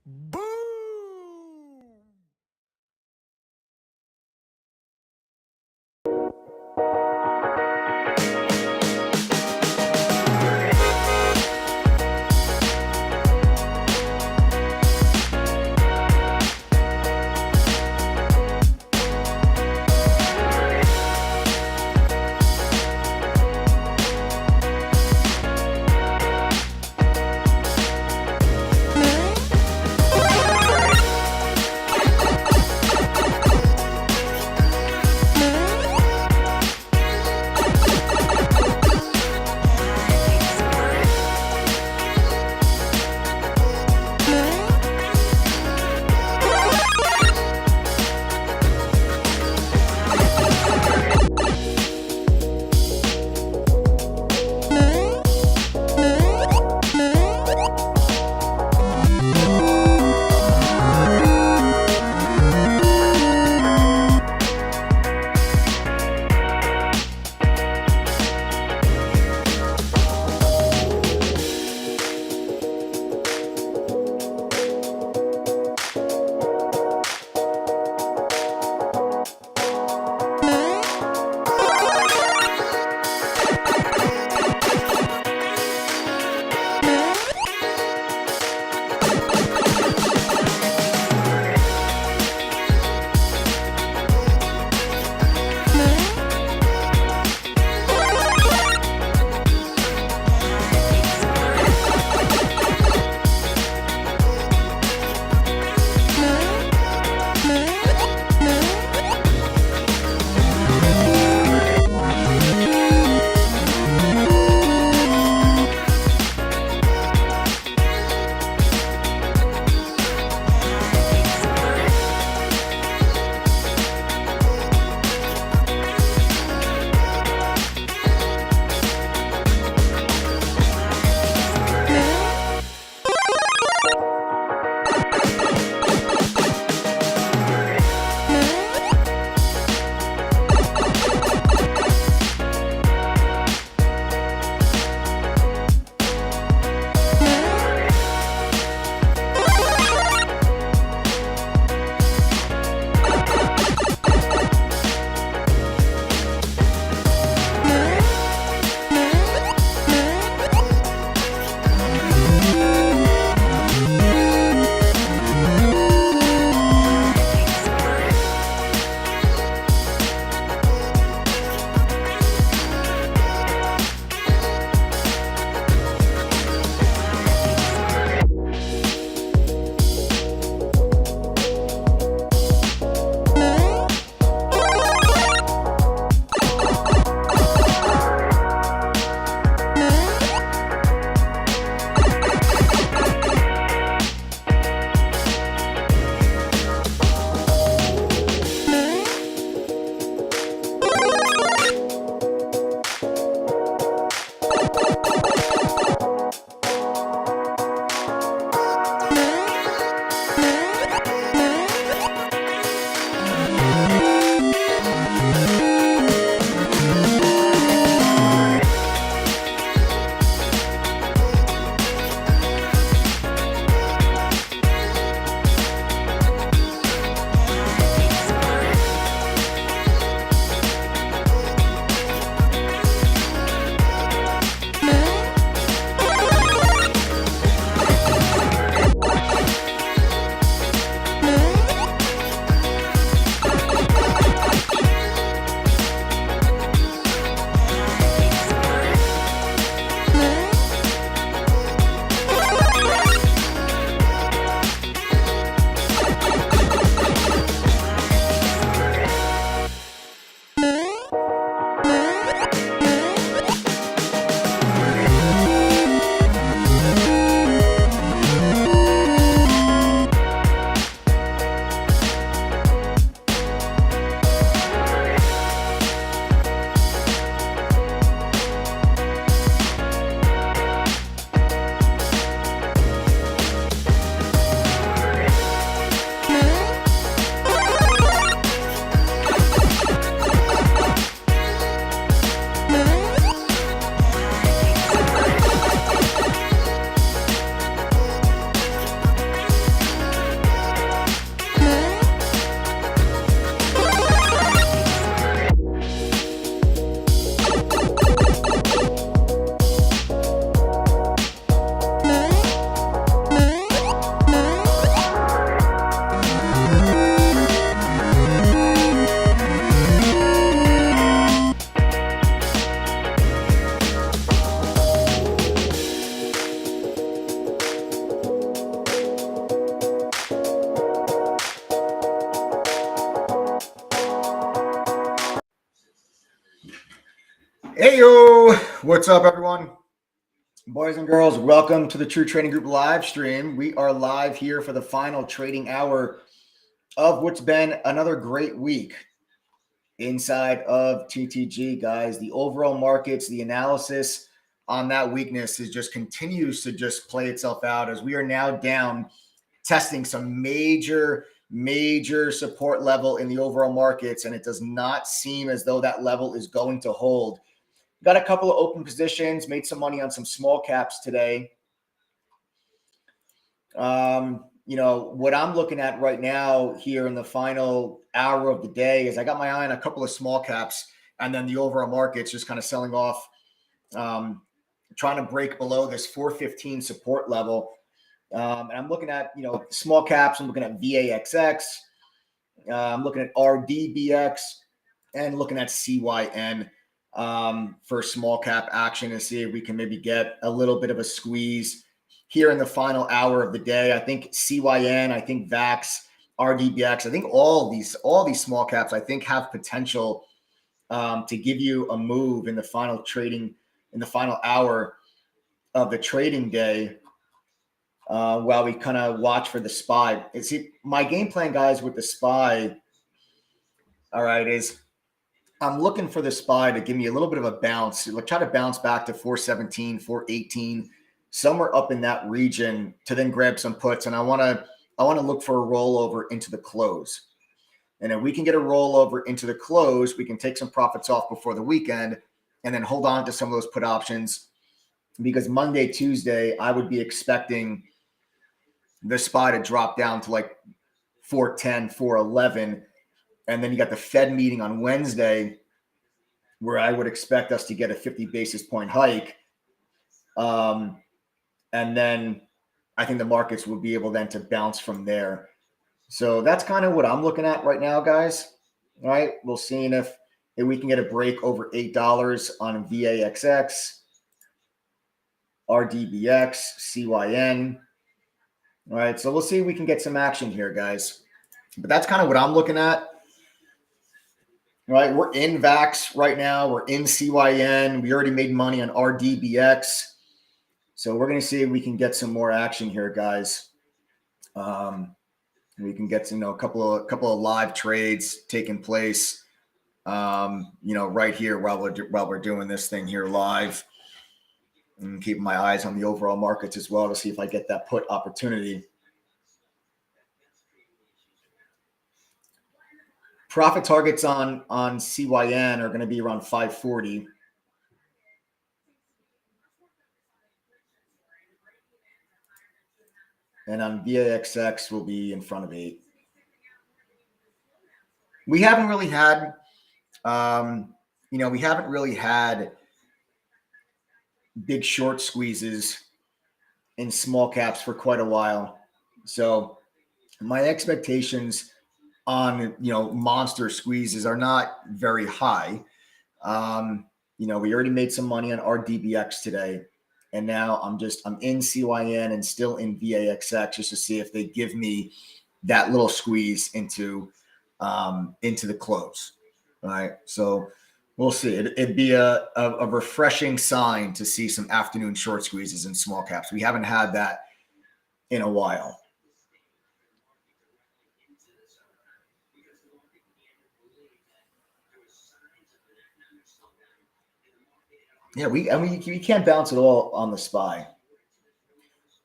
Boom! Heyo, what's up, everyone? Boys and girls, welcome to the True Trading Group live stream. We are live here for the final trading hour of what's been another great week inside of TTG, guys. The overall markets, the analysis on that weakness continues to just play itself out as we are now down, testing some major support level in the overall markets, and it does not seem as though that level is going to hold. Got a couple of open positions, made some money on some small caps today. What I'm looking at right now here in the final hour of the day is I got my eye on a couple of small caps, and then the overall market's just kind of selling off, trying to break below this 415 support level. And I'm looking at, small caps. I'm looking at VAXX. I'm looking at RDBX and looking at CYN. For small cap action and see if we can maybe get a little bit of a squeeze here in the final hour of the day. I think CYN, I think VAX, RDBX, I think all these small caps, I think have potential to give you a move in the final hour of the trading day while we kind of watch for the SPY. See, my game plan, guys, with the SPY, all right, is I'm looking for the SPY to give me a little bit of a bounce. Like try to bounce back to 417, 418, somewhere up in that region to then grab some puts. And I want to look for a rollover into the close. And if we can get a rollover into the close, we can take some profits off before the weekend and then hold on to some of those put options. Because Monday, Tuesday, I would be expecting the SPY to drop down to like 410, 411. And then you got the Fed meeting on Wednesday where I would expect us to get a 50 basis point hike. And then I think the markets will be able then to bounce from there. So that's kind of what I'm looking at right now, guys. All right. We'll see if we can get a break over $8 on VAXX, RDBX, CYN. All right. So we'll see if we can get some action here, guys. But that's kind of what I'm looking at. Right, we're in VAX right now. We're in CYN. We already made money on RDBX. So we're going to see if we can get some more action here, guys. We can get a couple of live trades taking place, right here while we're doing this thing here live. And keeping my eyes on the overall markets as well to see if I get that put opportunity. Profit targets on CYN are going to be around 540. And on VAXX will be in front of 8. We haven't really had, big short squeezes in small caps for quite a while. So my expectations on monster squeezes are not very high. We already made some money on RDBX today, and now I'm in CYN and still in VAXX just to see if they give me that little squeeze into the close. All right, so we'll see. It'd be a refreshing sign to see some afternoon short squeezes in small caps. We haven't had that in a while. Yeah, we can't bounce at all on the SPY.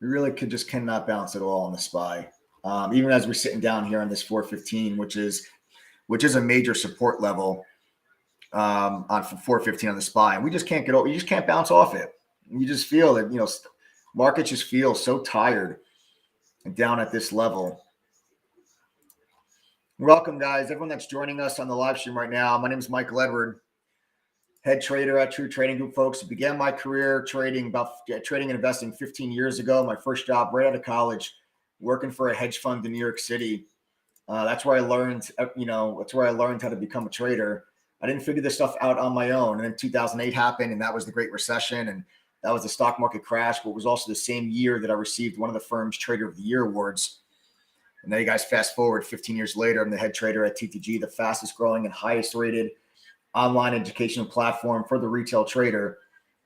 We really cannot bounce at all on the SPY. Even as we're sitting down here on this 415, which is a major support level on 415 on the SPY, and we just can't get over. You just can't bounce off it. You just feel that markets just feel so tired down at this level. Welcome, guys. Everyone that's joining us on the live stream right now. My name is Michael Edward, head trader at True Trading Group, folks. I began my career trading and investing 15 years ago. My first job right out of college, working for a hedge fund in New York City. That's where I learned, how to become a trader. I didn't figure this stuff out on my own. And then 2008 happened, and that was the Great Recession, and that was the stock market crash. But it was also the same year that I received one of the firm's Trader of the Year awards. And now you guys fast forward 15 years later, I'm the head trader at TTG, the fastest growing and highest rated online educational platform for the retail trader.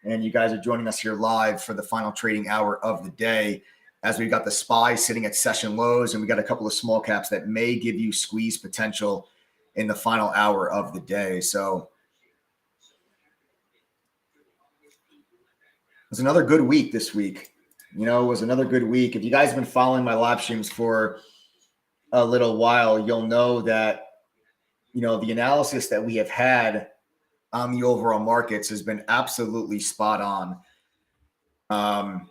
And you guys are joining us here live for the final trading hour of the day, as we've got the SPY sitting at session lows, and we got a couple of small caps that may give you squeeze potential in the final hour of the day. So it was another good week this week. It was another good week. If you guys have been following my live streams for a little while, you'll know that, the analysis that we have had on the overall markets has been absolutely spot on.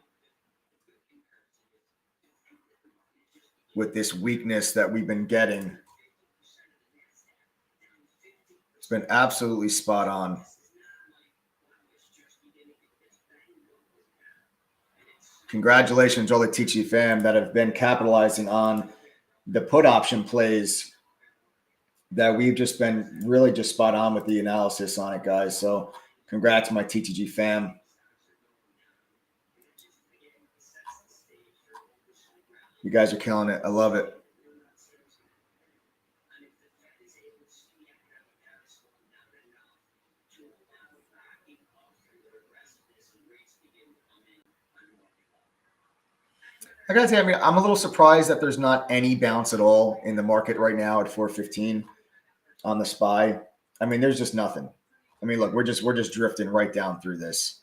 With this weakness that we've been getting, it's been absolutely spot on. Congratulations, all the Teachy fam that have been capitalizing on the put option plays that we've just been really just spot on with the analysis on it, guys. So congrats to my TTG fam. You guys are killing it. I love it. I gotta say, I'm a little surprised that there's not any bounce at all in the market right now at 415 on the SPY. There's just nothing. Look, we're just drifting right down through this.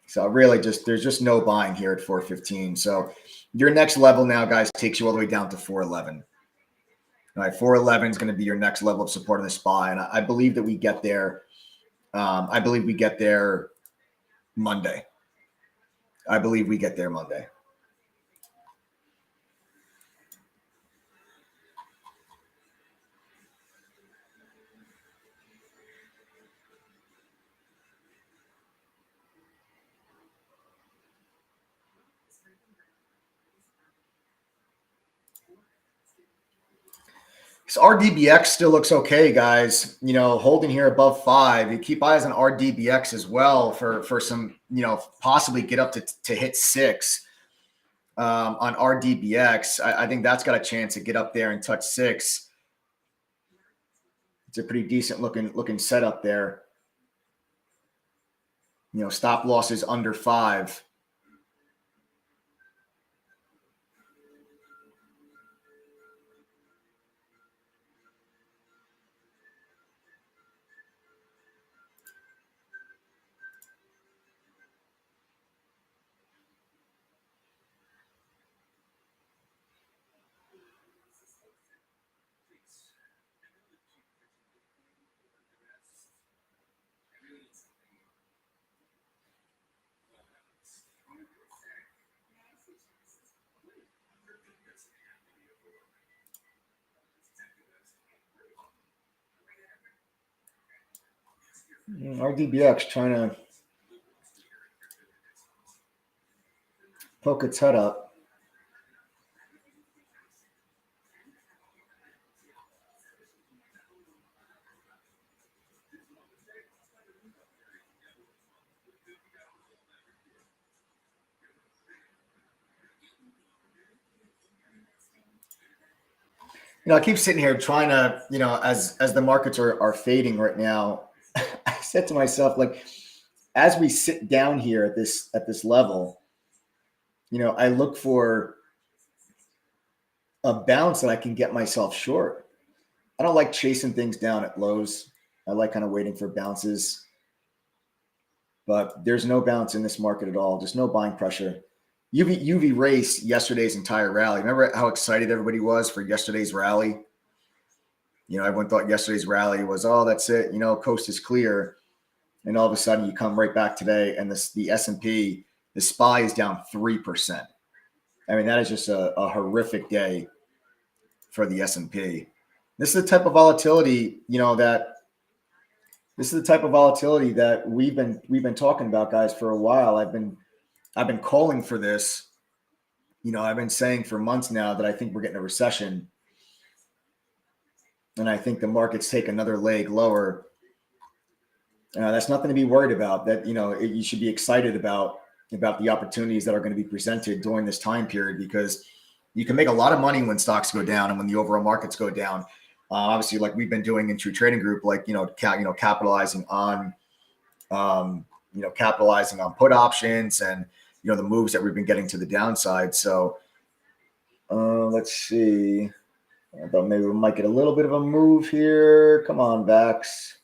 So really there's just no buying here at 415. So your next level now, guys, takes you all the way down to 411. All right, 411 is going to be your next level of support in the SPY. And I believe that we get there. I believe we get there Monday. So RDBX still looks okay, guys. Holding here above 5. You keep eyes on RDBX as well for some, possibly get up to hit 6 on RDBX. I think that's got a chance to get up there and touch 6. It's a pretty decent looking setup there. Stop losses under 5. RDBX trying to poke its head up. I keep sitting here trying to, as the markets are fading right now, I said to myself, like, as we sit down here at this level, I look for a bounce that I can get myself short. I don't like chasing things down at lows. I like kind of waiting for bounces. But there's no bounce in this market at all. Just no buying pressure. You've erased yesterday's entire rally. Remember how excited everybody was for yesterday's rally? Everyone thought yesterday's rally was, oh, that's it. Coast is clear. And all of a sudden you come right back today and the S&P, the SPY is down 3%. That is just a horrific day for the S&P. This is the type of volatility, that we've been talking about, guys, for a while. I've been calling for this. I've been saying for months now that I think we're getting a recession. And I think the markets take another leg lower. That's nothing to be worried about. That, you should be excited about the opportunities that are going to be presented during this time period, because You can make a lot of money when stocks go down and when the overall markets go down. Obviously, like we've been doing in True Trading Group, like capitalizing on capitalizing on put options and the moves that we've been getting to the downside. So let's see. I thought maybe we might get a little bit of a move here. Come on, Vax.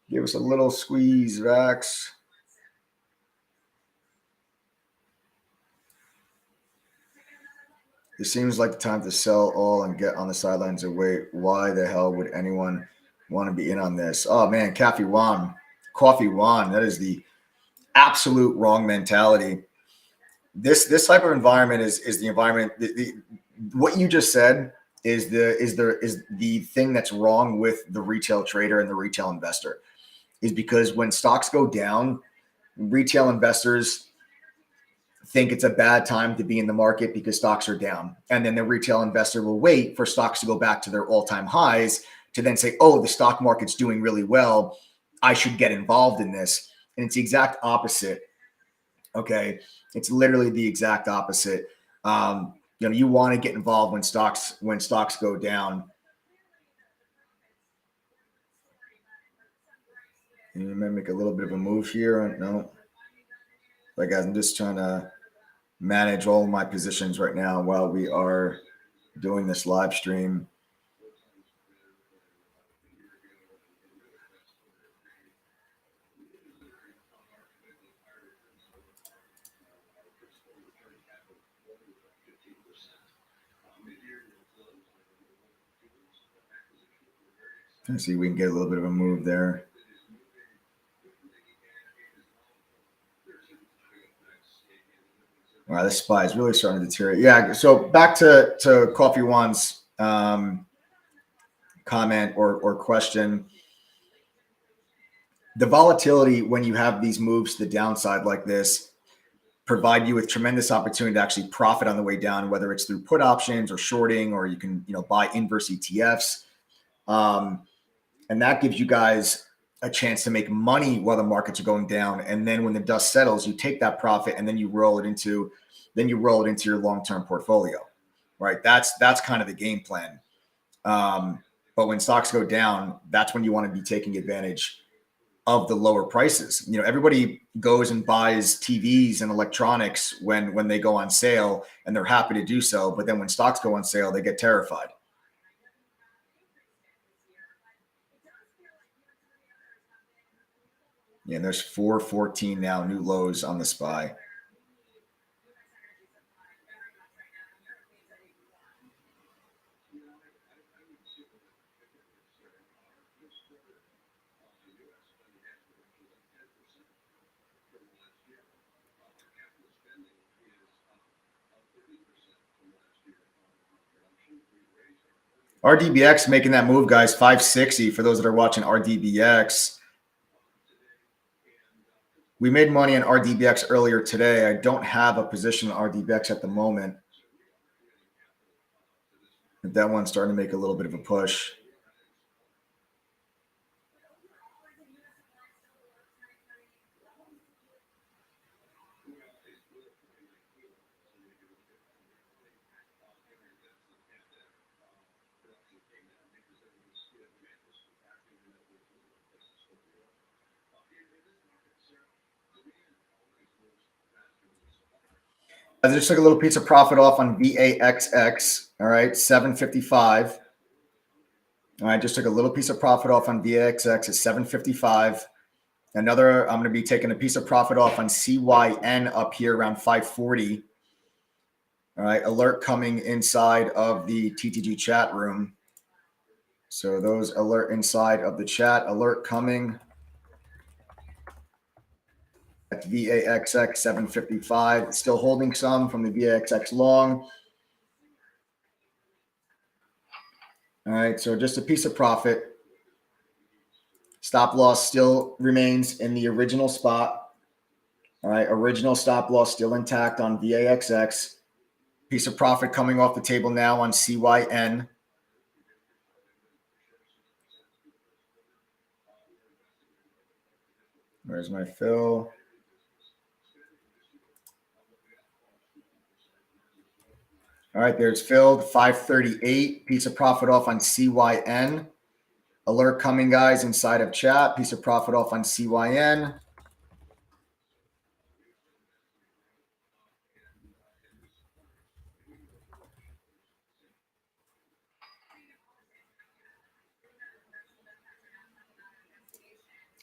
Give us a little squeeze, Vax. It seems like the time to sell all and get on the sidelines and wait. Why the hell would anyone want to be in on this? Oh man, Coffee Wan. That is the absolute wrong mentality. This type of environment is the environment. What you just said is the thing that's wrong with the retail trader and the retail investor, is because when stocks go down, retail investors think it's a bad time to be in the market because stocks are down. And then the retail investor will wait for stocks to go back to their all-time highs to then say, oh, the stock market's doing really well, I should get involved in this. And it's the exact opposite. Okay. It's literally the exact opposite. You want to get involved when stocks go down. You may make a little bit of a move here. No. Like, guys, I'm just trying to manage all of my positions right now while we are doing this live stream. Let's see if we can get a little bit of a move there. Wow, this SPY is really starting to deteriorate. Yeah, so back to Coffee One's comment or question. The volatility when you have these moves to the downside like this provide you with tremendous opportunity to actually profit on the way down, whether it's through put options or shorting, or you can buy inverse ETFs. And that gives you guys a chance to make money while the markets are going down. And then when the dust settles, you take that profit and then you roll it into your long-term portfolio, right? That's kind of the game plan. But when stocks go down, that's when you want to be taking advantage of the lower prices. Everybody goes and buys TVs and electronics when they go on sale, and they're happy to do so. But then when stocks go on sale, they get terrified. Yeah, and there's 414 now, new lows on the SPY. RDBX making that move, guys. 560 for those that are watching RDBX. We made money on RDBX earlier today. I don't have a position on RDBX at the moment. But that one's starting to make a little bit of a push. I just took a little piece of profit off on VAXX. All right, 755. All right, just took a little piece of profit off on VAXX at 755. I'm going to be taking a piece of profit off on CYN up here around 540. All right, alert coming inside of the TTG chat room. So those alert inside of the chat, alert coming at VAXX 755. Still holding some from the VAXX long. All right, so just a piece of profit. Stop loss still remains in the original spot. All right, original stop loss still intact on VAXX. Piece of profit coming off the table now on CYN. Where's my fill? All right, there's filled 538. Piece of profit off on CYN. Alert coming, guys, inside of chat. Piece of profit off on CYN.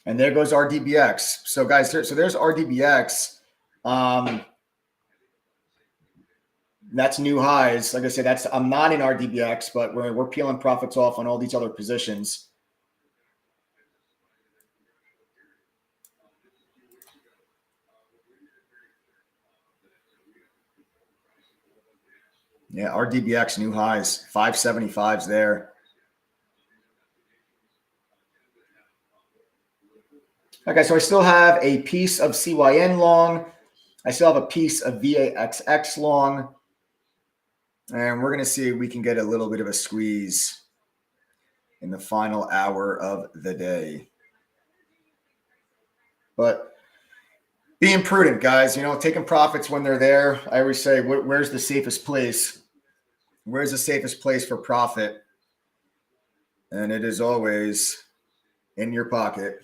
And there goes RDBX. So, guys, so there's RDBX. That's new highs. Like I said, I'm not in RDBX, but we're peeling profits off on all these other positions. Yeah, RDBX new highs, 575s there. Okay, so I still have a piece of CYN long. I still have a piece of VAXX long. And we're going to see if we can get a little bit of a squeeze in the final hour of the day. But being prudent, guys, taking profits when they're there. I always say, where's the safest place? Where's the safest place for profit? And it is always in your pocket.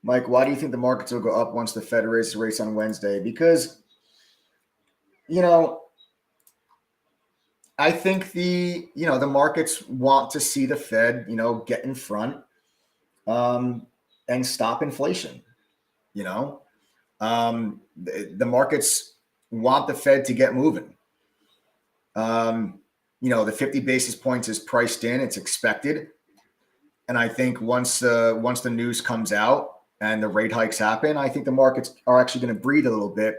Mike, why do you think the markets will go up once the Fed raises rates on Wednesday? Because, I think the markets want to see the Fed, get in front and stop inflation. The markets want the Fed to get moving. The 50 basis points is priced in; it's expected. And I think once the news comes out and the rate hikes happen, I think the markets are actually going to breathe a little bit.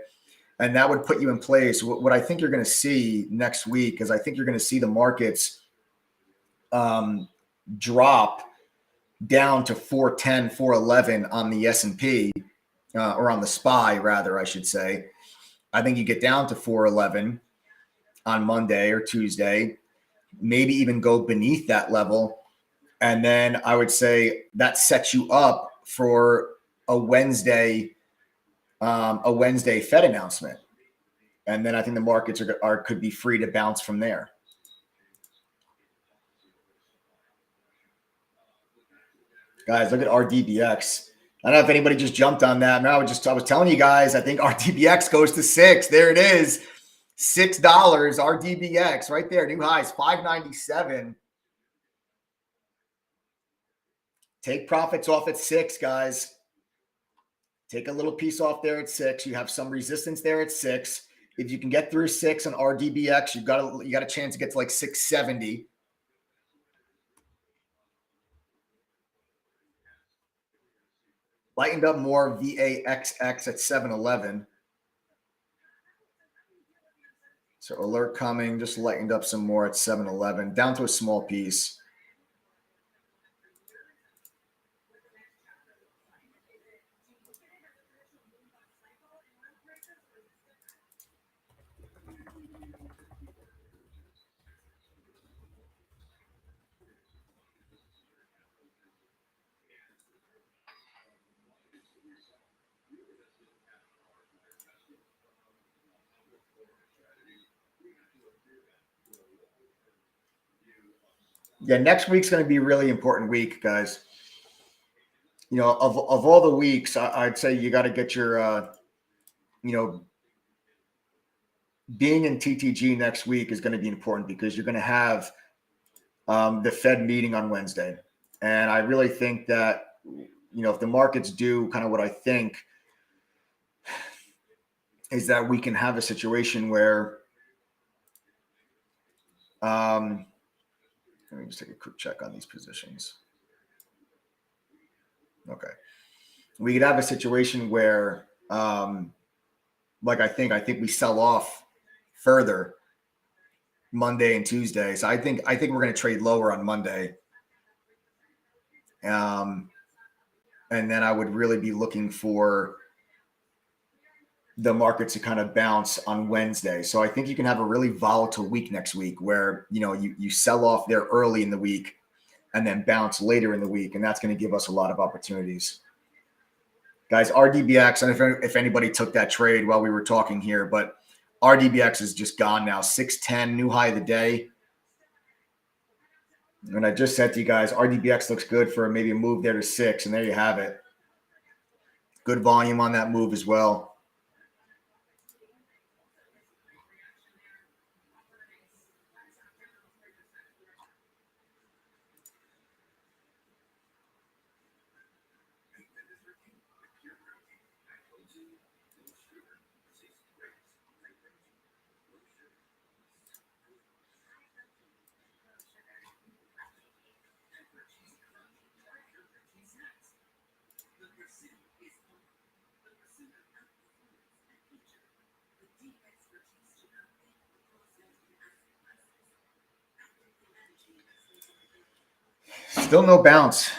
And that would put you in place. What I think you're going to see next week is I think you're going to see the markets drop down to 410, 411 on the S&P or on the SPY, rather, I should say. I think you get down to 411 on Monday or Tuesday, maybe even go beneath that level. And then I would say that sets you up for a Wednesday Fed announcement. And then I think the markets could be free to bounce from there. Guys, look at RDBX. I don't know if anybody just jumped on that. No, I was telling you guys, I think RDBX goes to 6. There it is. $6 RDBX right there. New highs, 597. Take profits off at 6, guys. Take a little piece off there at 6. You have some resistance there at 6. If you can get through 6 on RDBX, you got a chance to get to like 670. Lightened up more VAXX at 711. So alert coming, just lightened up some more at 711, down to a small piece. Yeah, next week's going to be a really important week, guys. Of all the weeks, I'd say you got to get your, being in TTG next week is going to be important because you're going to have the Fed meeting on Wednesday. And I really think that, if the markets do kind of what I think, is that we can have a situation where, let me just take a quick check on these positions. Okay. We could have a situation where, I think we sell off further Monday and Tuesday. So I think we're going to trade lower on Monday. And then I would really be looking for the market to kind of bounce on Wednesday. So I think you can have a really volatile week next week where, you sell off there early in the week and then bounce later in the week. And that's going to give us a lot of opportunities. Guys, RDBX, and if anybody took that trade while we were talking here, but RDBX is just gone now. 610, new high of the day. And I just said to you guys, RDBX looks good for maybe a move there to 6, and there you have it. Good volume on that move as well. Still no bounce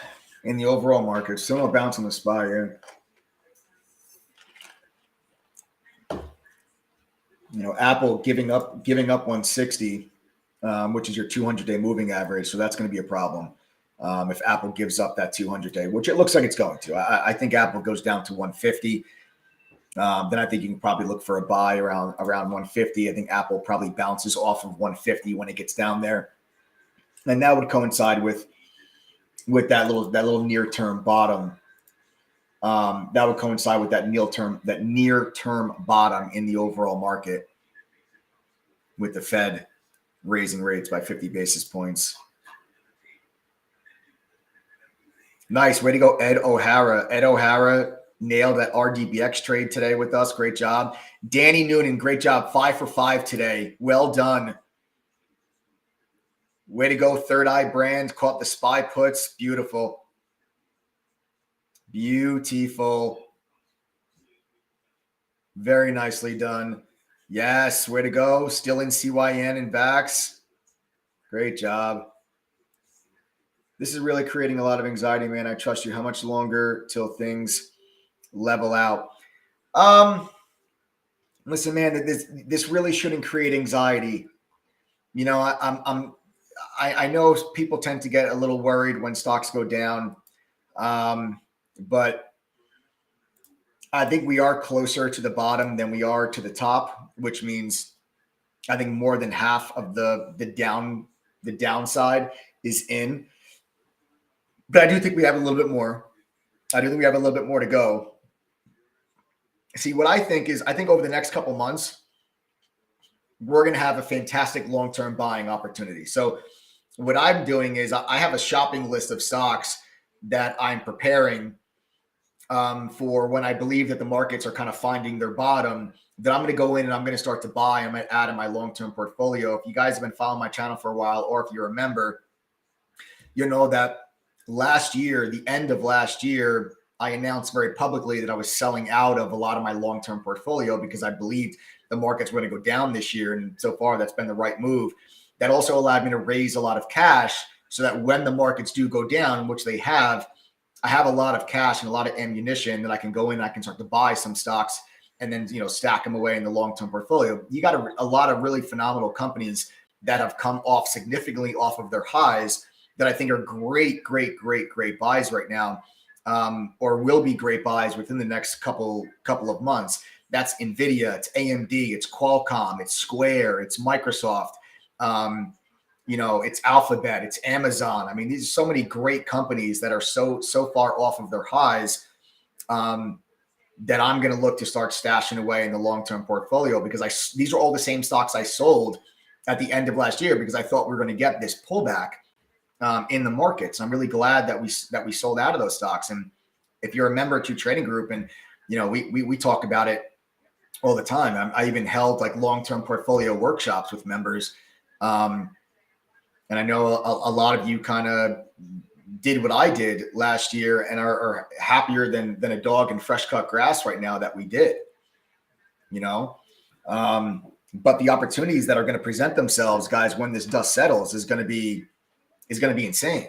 in the overall market. Still no bounce on the SPY. Yeah. You know, Apple giving up 160, which is your 200-day moving average. So that's going to be a problem if Apple gives up that 200-day, which it looks like it's going to. I think Apple goes down to 150. Then I think you can probably look for a buy around 150. I think Apple probably bounces off of 150 when it gets down there, and that would coincide with that little near-term bottom. That would coincide with that near-term bottom in the overall market, with the Fed raising rates by 50 basis points. Nice. Way to go, Ed O'Hara. Ed O'Hara nailed that RDBX trade today with us. Great job. Danny Noonan, great job. 5 for 5 today. Well done. Way to go, Third Eye Brand. Caught the SPY puts. Beautiful. Beautiful. Very nicely done. Yes, way to go. Still in CYN and VAX. Great job. This is really creating a lot of anxiety, man. I trust you. How much longer till things level out? Listen, man, this really shouldn't create anxiety. You know, I know people tend to get a little worried when stocks go down, but I think we are closer to the bottom than we are to the top, which means I think more than half of the downside is in. But I do think we have a little bit more. I do think we have a little bit more to go. See, what I think is, I think over the next couple months, we're going to have a fantastic long-term buying opportunity. So what I'm doing is I have a shopping list of stocks that I'm preparing for when I believe that the markets are kind of finding their bottom, that I'm going to go in and I'm going to start to buy. I'm going to add in my long-term portfolio. If you guys have been following my channel for a while, or if you're a member, you know that last year, the end of last year, I announced very publicly that I was selling out of a lot of my long-term portfolio because I believed the markets were going to go down this year. And so far, that's been the right move. That also allowed me to raise a lot of cash so that when the markets do go down, which they have, I have a lot of cash and a lot of ammunition that I can go in and I can start to buy some stocks and then, you know, stack them away in the long-term portfolio. You got a lot of really phenomenal companies that have come off significantly off of their highs that I think are great buys right now, or will be great buys within the next couple of months. That's NVIDIA, it's AMD, it's Qualcomm, it's Square, it's Microsoft, you know, it's Alphabet, it's Amazon. I mean, these are so many great companies that are so far off of their highs that I'm going to look to start stashing away in the long-term portfolio, because these are all the same stocks I sold at the end of last year because I thought we were going to get this pullback in the markets. I'm really glad that we sold out of those stocks. And if you're a member of Q Trading Group, and you know, we talk about it all the time. I even held like long-term portfolio workshops with members. And I know a lot of you kind of did what I did last year and are happier than a dog in fresh cut grass right now that we did, you know. But the opportunities that are going to present themselves, guys, when this dust settles is going to be insane.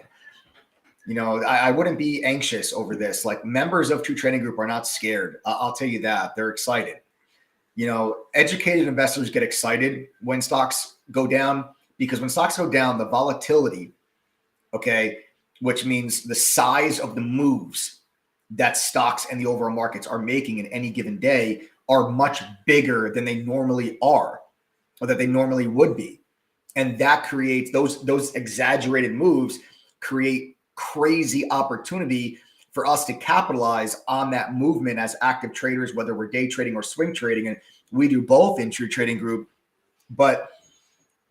You know, I wouldn't be anxious over this. Like, members of True Trading Group are not scared. I'll tell you that. They're excited. You know, educated investors get excited when stocks go down, because when stocks go down, the volatility, okay, which means the size of the moves that stocks and the overall markets are making in any given day are much bigger than they normally are, or that they normally would be. And that creates those exaggerated moves create crazy opportunity for us to capitalize on that movement as active traders, whether we're day trading or swing trading. And we do both in True Trading Group. But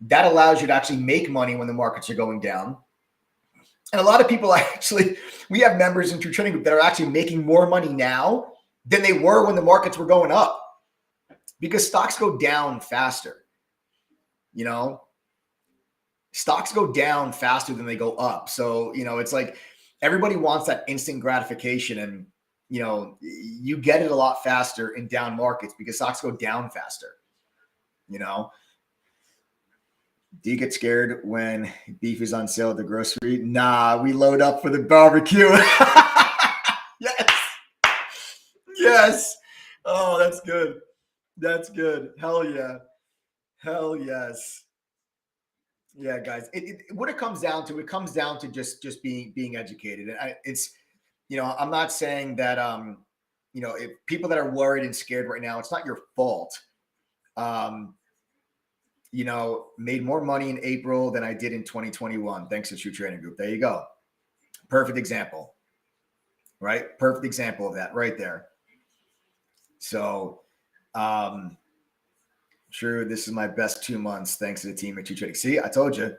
that allows you to actually make money when the markets are going down. And a lot of people actually, we have members in True Trading Group that are actually making more money now than they were when the markets were going up, because stocks go down faster. You know, stocks go down faster than they go up. So, it's like everybody wants that instant gratification, and, you get it a lot faster in down markets because stocks go down faster. Do you get scared when beef is on sale at the grocery? Nah, we load up for the barbecue. Yes. Yes. Oh, that's good. That's good. Hell yeah. Hell yes. Yeah, guys. What it comes down to just being educated. And I'm not saying that if people that are worried and scared right now, it's not your fault. Made more money in April than I did in 2021, thanks to True Trading Group. There you go. Perfect example, right? Perfect example of that right there. So, True, this is my best 2 months, thanks to the team at True Trading. See, I told you,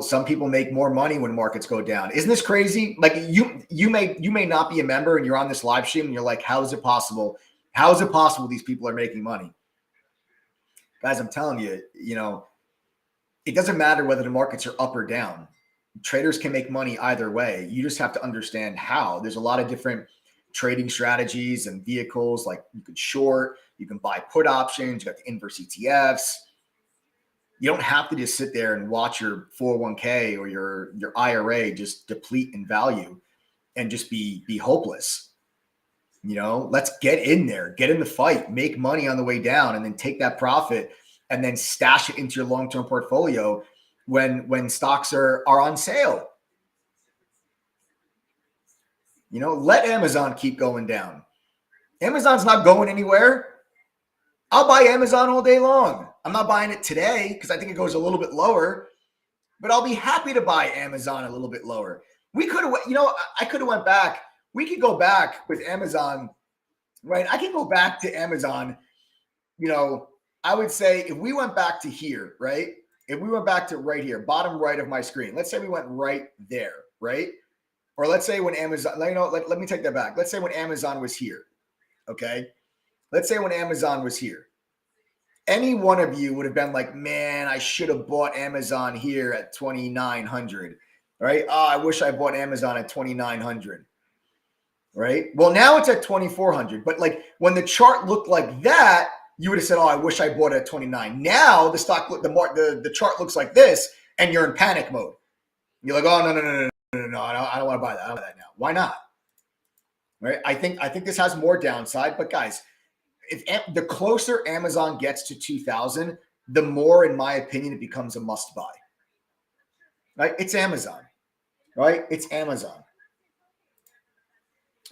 some people make more money when markets go down. Isn't this crazy? Like you may not be a member and you're on this live stream and you're like, how is it possible? How is it possible these people are making money? Guys, I'm telling you, it doesn't matter whether the markets are up or down. Traders can make money either way. You just have to understand how. There's a lot of different trading strategies and vehicles. Like you can short, you can buy put options, you got the inverse ETFs. You don't have to just sit there and watch your 401k or your IRA just deplete in value and just be hopeless. Let's get in there, get in the fight, make money on the way down, and then take that profit and then stash it into your long-term portfolio when stocks are on sale. Let Amazon keep going down. Amazon's not going anywhere. I'll buy Amazon all day long. I'm not buying it today because I think it goes a little bit lower, but I'll be happy to buy Amazon a little bit lower. We could have, I could have went back. We could go back with Amazon. Right. I can go back to Amazon. I would say if we went back to here, right? If we went back to right here, bottom right of my screen, let's say we went right there, right? Or let's say when Amazon, let me take that back. Let's say when Amazon was here. Okay. Let's say when Amazon was here. Any one of you would have been like, man, I should have bought Amazon here at 2,900. Right. Oh, I wish I bought Amazon at 2,900. Right. Well, now it's at 2,400. But like when the chart looked like that, you would have said, oh, I wish I bought it at 29. Now the chart looks like this and you're in panic mode. You're like, oh, no. I don't want to buy that. I don't buy that now. Why not? Right. I think this has more downside. But guys, if the closer Amazon gets to 2,000, the more, in my opinion, it becomes a must buy. Right. It's Amazon. Right. It's Amazon.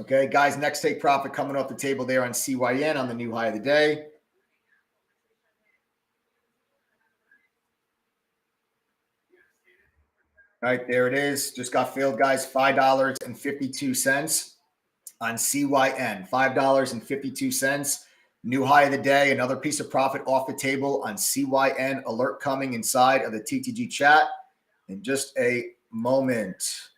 Okay, guys, next take profit coming off the table there on CYN on the new high of the day. All right, there it is. Just got filled, guys. $5.52 on CYN. $5.52. New high of the day. Another piece of profit off the table on CYN. Alert coming inside of the TTG chat in just a moment.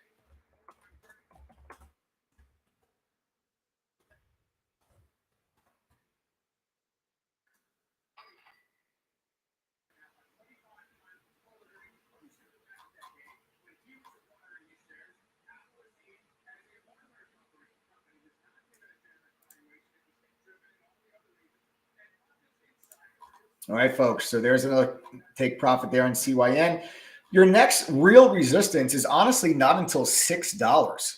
All right, folks. So there's another take profit there on CYN. Your next real resistance is honestly not until $6.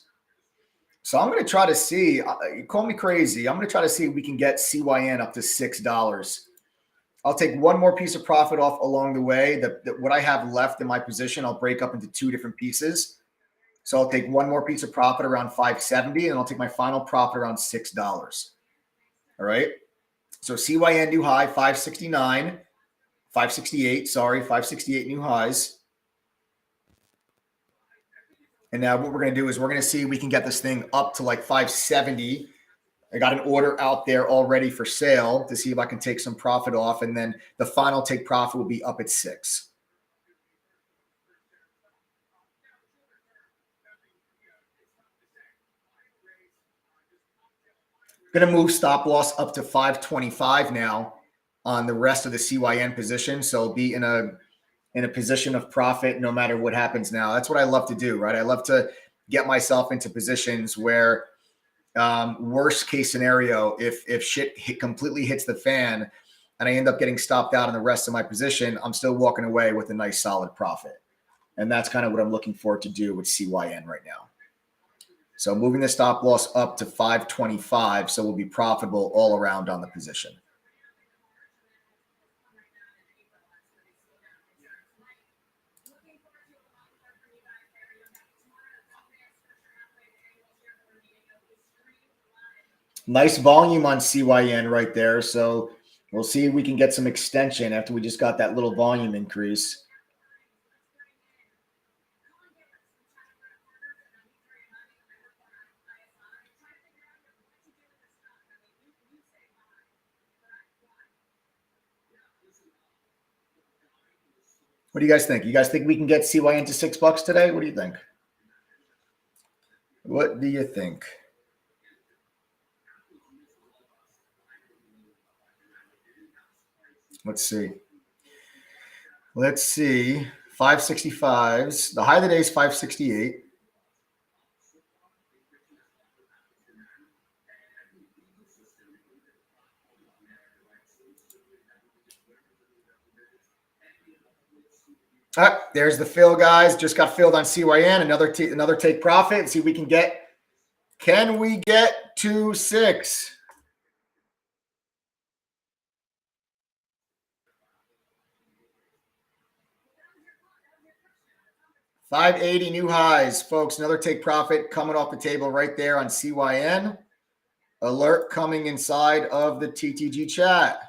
So I'm going to try to see, call me crazy. I'm going to try to see if we can get CYN up to $6. I'll take one more piece of profit off along the way. What I have left in my position, I'll break up into two different pieces. So I'll take one more piece of profit around 570, and I'll take my final profit around $6. All right. So CYN new high 569, 568. Sorry, 568 new highs. And now what we're going to do is we're going to see if we can get this thing up to like 570. I got an order out there already for sale to see if I can take some profit off. And then the final take profit will be up at 6. Going to move stop loss up to 525 now on the rest of the CYN position. So I'll be in a position of profit no matter what happens now. That's what I love to do, right? I love to get myself into positions where worst case scenario, if shit completely hits the fan and I end up getting stopped out in the rest of my position, I'm still walking away with a nice solid profit. And that's kind of what I'm looking for to do with CYN right now. So moving the stop loss up to 525, so we'll be profitable all around on the position. Nice volume on CYN right there. So we'll see if we can get some extension after we just got that little volume increase. What do you guys think? You guys think we can get CYN to $6 today? What do you think? What do you think? Let's see. 565s. The high of the day is 568. There's the fill, guys. Just got filled on CYN. Another take profit. See if we can get. Can we get to 6? $580 new highs, folks. Another take profit coming off the table right there on CYN. Alert coming inside of the TTG chat.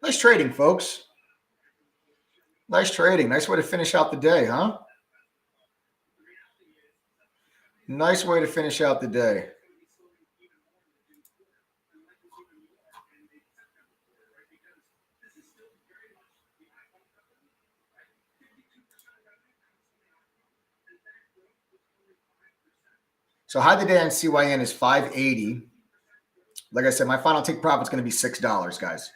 Nice trading, folks. Nice trading. Nice way to finish out the day, huh? Nice way to finish out the day. So high of the day on CYN is 580. Like I said, my final take profit is going to be $6, guys.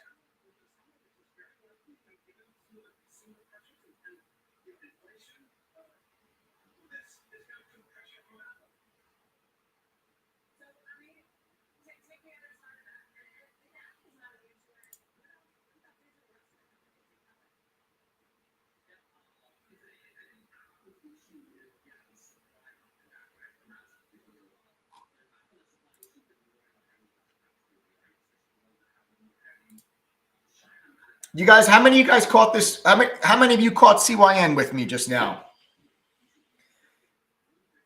You guys, how many of you guys caught this? How many of you caught CYN with me just now?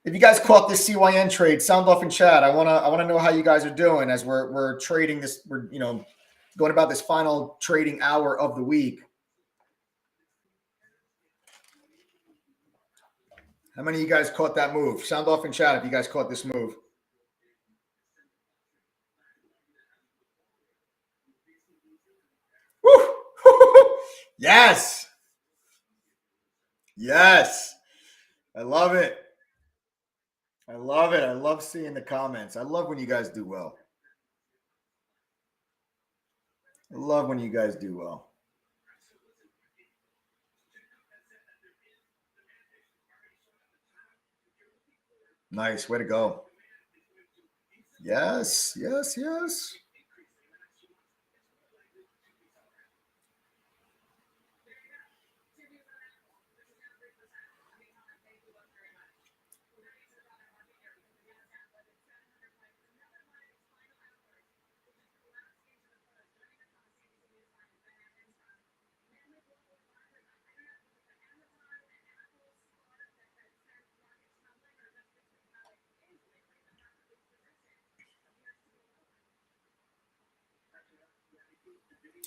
If you guys caught this CYN trade, sound off in chat. I wanna know how you guys are doing as we're trading this. We're going about this final trading hour of the week. How many of you guys caught that move? Sound off in chat if you guys caught this move. Woo! Yes. Yes. I love it. I love it. I love seeing the comments. I love when you guys do well. I love when you guys do well. Nice. Way to go. Yes, yes, yes.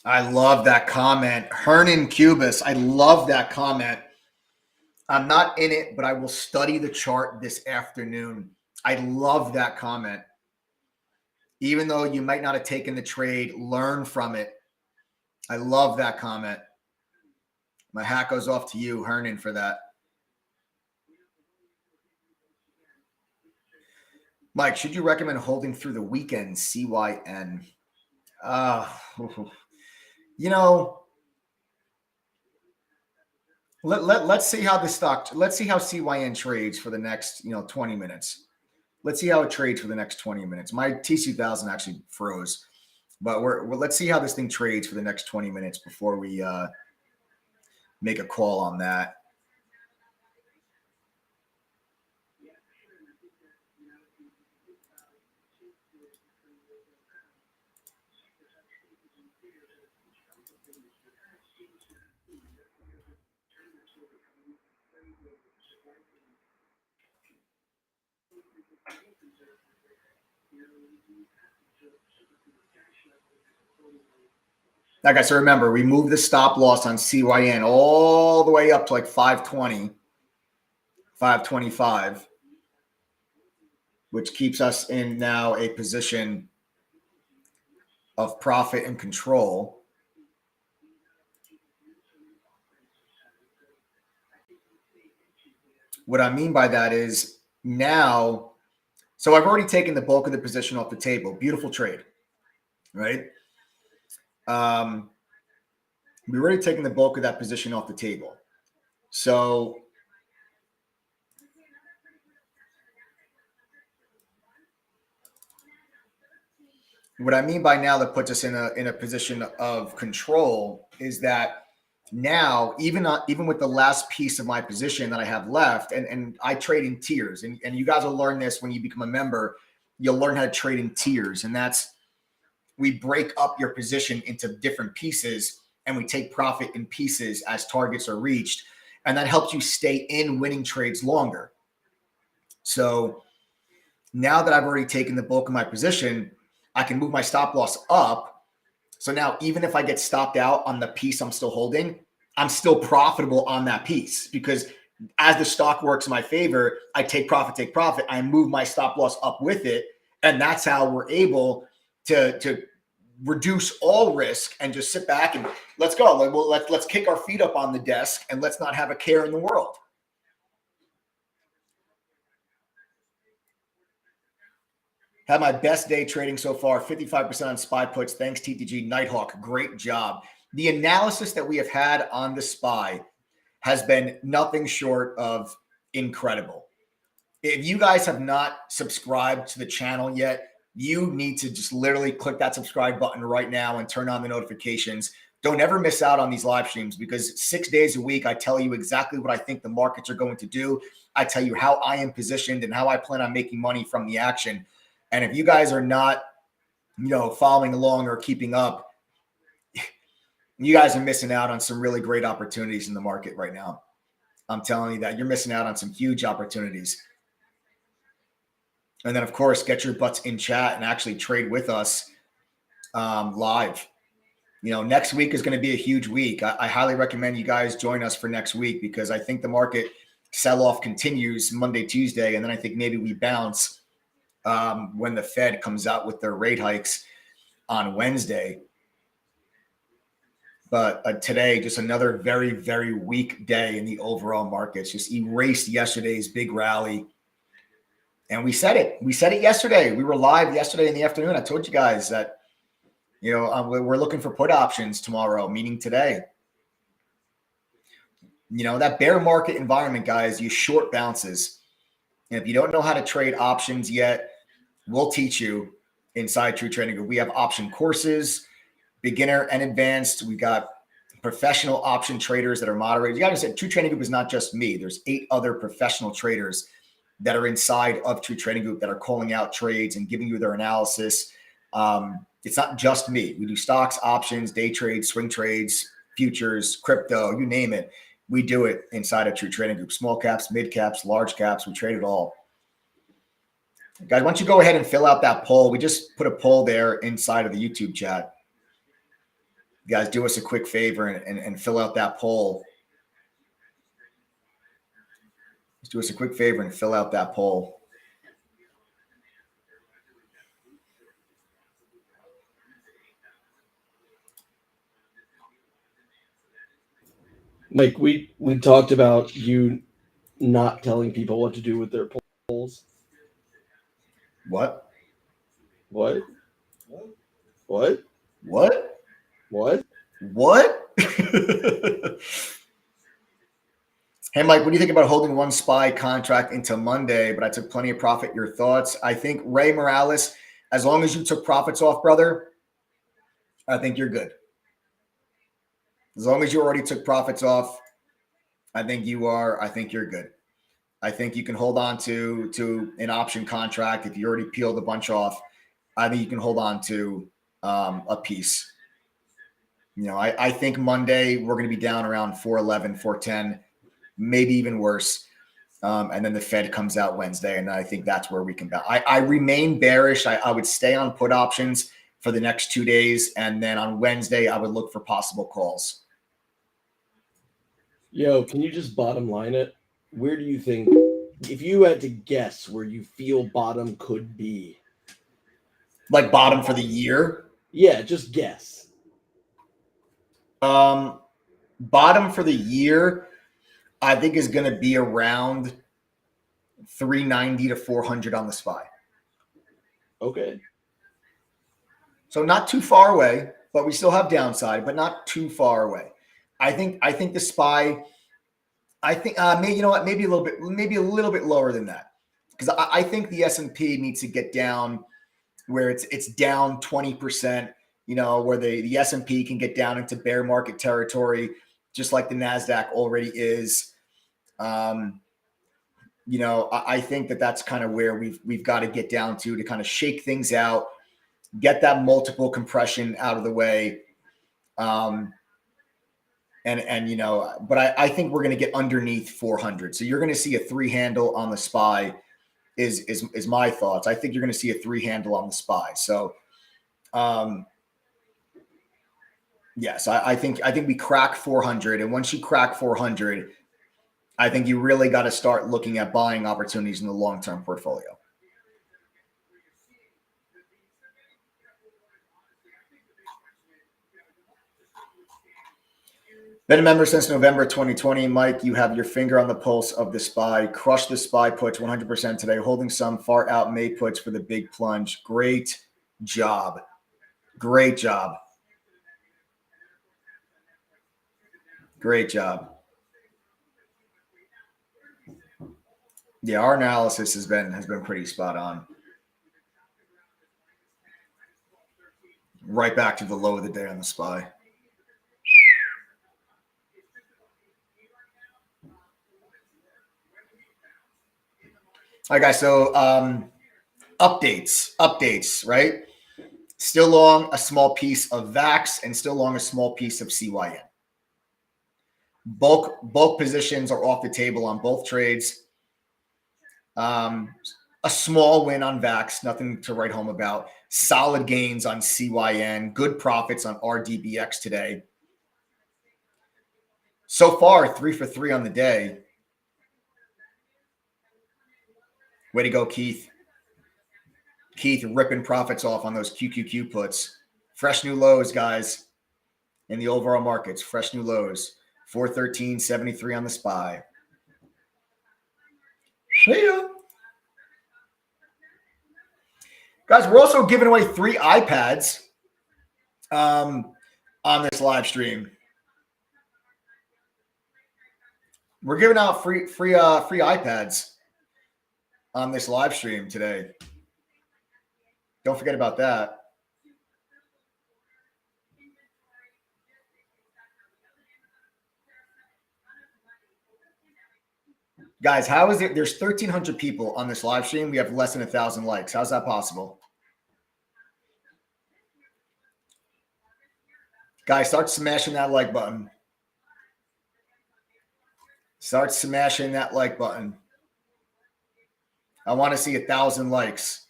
I love that comment. Hernan Cubis. I love that comment. I'm not in it, but I will study the chart this afternoon. I love that comment. Even though you might not have taken the trade, learn from it. I love that comment. My hat goes off to you, Hernan, for that. Mike, should you recommend holding through the weekend, CYN? You know, let's see how the stock, let's see how CYN trades for the next, 20 minutes. Let's see how it trades for the next 20 minutes. My TC1000 actually froze, but let's see how this thing trades for the next 20 minutes before we make a call on that. Like I said, remember, we moved the stop loss on CYN all the way up to like 520, 525, which keeps us in now a position of profit and control. What I mean by that is now, so I've already taken the bulk of the position off the table. Beautiful trade, right? We've already taken the bulk of that position off the table. So what I mean by now that puts us in a position of control is that now, even with the last piece of my position that I have left, and I trade in tiers, and you guys will learn this when you become a member. You'll learn how to trade in tiers, and that's we break up your position into different pieces, and we take profit in pieces as targets are reached, and that helps you stay in winning trades longer. So now that I've already taken the bulk of my position, I can move my stop loss up. So now, even if I get stopped out on the piece I'm still holding, I'm still profitable on that piece because as the stock works in my favor, I take profit. I move my stop loss up with it. And that's how we're able to reduce all risk and just sit back and let's go. Let's kick our feet up on the desk and let's not have a care in the world. Had my best day trading so far, 55% on SPY puts. Thanks, TTG Nighthawk. Great job. The analysis that we have had on the SPY has been nothing short of incredible. If you guys have not subscribed to the channel yet, you need to just literally click that subscribe button right now and turn on the notifications. Don't ever miss out on these live streams because 6 days a week, I tell you exactly what I think the markets are going to do. I tell you how I am positioned and how I plan on making money from the action. And if you guys are not, following along or keeping up, you guys are missing out on some really great opportunities in the market right now. I'm telling you that you're missing out on some huge opportunities. And then, of course, get your butts in chat and actually trade with us live. Next week is going to be a huge week. I highly recommend you guys join us for next week because I think the market sell-off continues Monday, Tuesday, and then I think maybe we bounce when the Fed comes out with their rate hikes on Wednesday. But today, just another very, very weak day in the overall markets. Just erased yesterday's big rally. And we said it. We said it yesterday. We were live yesterday in the afternoon. I told you guys that, we're looking for put options tomorrow, meaning today. That bear market environment, guys, you short bounces. And if you don't know how to trade options yet, we'll teach you inside True Trading Group. We have option courses, beginner and advanced. We got professional option traders that are moderated. You got to say, True Trading Group is not just me. There's 8 other professional traders that are inside of True Trading Group that are calling out trades and giving you their analysis. It's not just me. We do stocks, options, day trades, swing trades, futures, crypto, you name it. We do it inside of True Trading Group. Small caps, mid caps, large caps. We trade it all. Guys, why don't you go ahead and fill out that poll? We just put a poll there inside of the YouTube chat. You guys, do us a quick favor and fill out that poll. Just do us a quick favor and fill out that poll. Mike, we talked about you not telling people what to do with their polls. What? What? What? What? What? What? Hey, Mike, what do you think about holding one SPY contract into Monday, but I took plenty of profit? Your thoughts? I think Ray Morales, as long as you took profits off, brother, I think you're good. As long as you already took profits off, I think you're good. I think you can hold on to an option contract. If you already peeled a bunch off, I think you can hold on to a piece. I think Monday we're going to be down around 411, 410, maybe even worse. And then the Fed comes out Wednesday, and I think that's where we can bounce. I remain bearish. I would stay on put options for the next 2 days, and then on Wednesday I would look for possible calls. Yo, can you just bottom line it? Where do you think, if you had to guess where you feel bottom could be? Like bottom for the year? Yeah, just guess. Bottom for the year, I think is going to be around 390 to 400 on the SPY. Okay. So not too far away, but we still have downside, but not too far away. I think the SPY, maybe a little bit lower than that, because I think the S&P needs to get down where it's down 20%. Where the S&P can get down into bear market territory, just like the NASDAQ already is. I think that's kind of where we've got to get down to kind of shake things out, get that multiple compression out of the way. But I think we're going to get underneath 400. So you're going to see a 3 handle on the SPY is my thoughts. I think you're going to see a 3 handle on the SPY. So, yes, I think we crack 400. And once you crack 400, I think you really got to start looking at buying opportunities in the long-term portfolio. Been a member since November 2020. Mike, you have your finger on the pulse of the SPY. Crush the SPY puts 100% today, holding some far out May puts for the big plunge. Great job. Great job. Great job. Yeah, our analysis has been pretty spot on. Right back to the low of the day on the SPY. All right, guys. So updates, right? Still long a small piece of VAX and still long a small piece of CYN. Bulk positions are off the table on both trades. A small win on VAX, nothing to write home about. Solid gains on CYN, good profits on RDBX today. So far, 3 for 3 on the day. Way to go, Keith. Keith ripping profits off on those QQQ puts. Fresh new lows, guys. in the overall markets. Fresh new lows. 413.73 on the SPY. See ya. Guys, we're also giving away 3 iPads on this live stream. We're giving out free iPads on this live stream today. Don't forget about that. Guys, how is it? There's 1,300 people on this live stream. We have less than 1,000 likes. How's that possible? Guys, start smashing that like button. Start smashing that like button. I want to see 1,000 likes.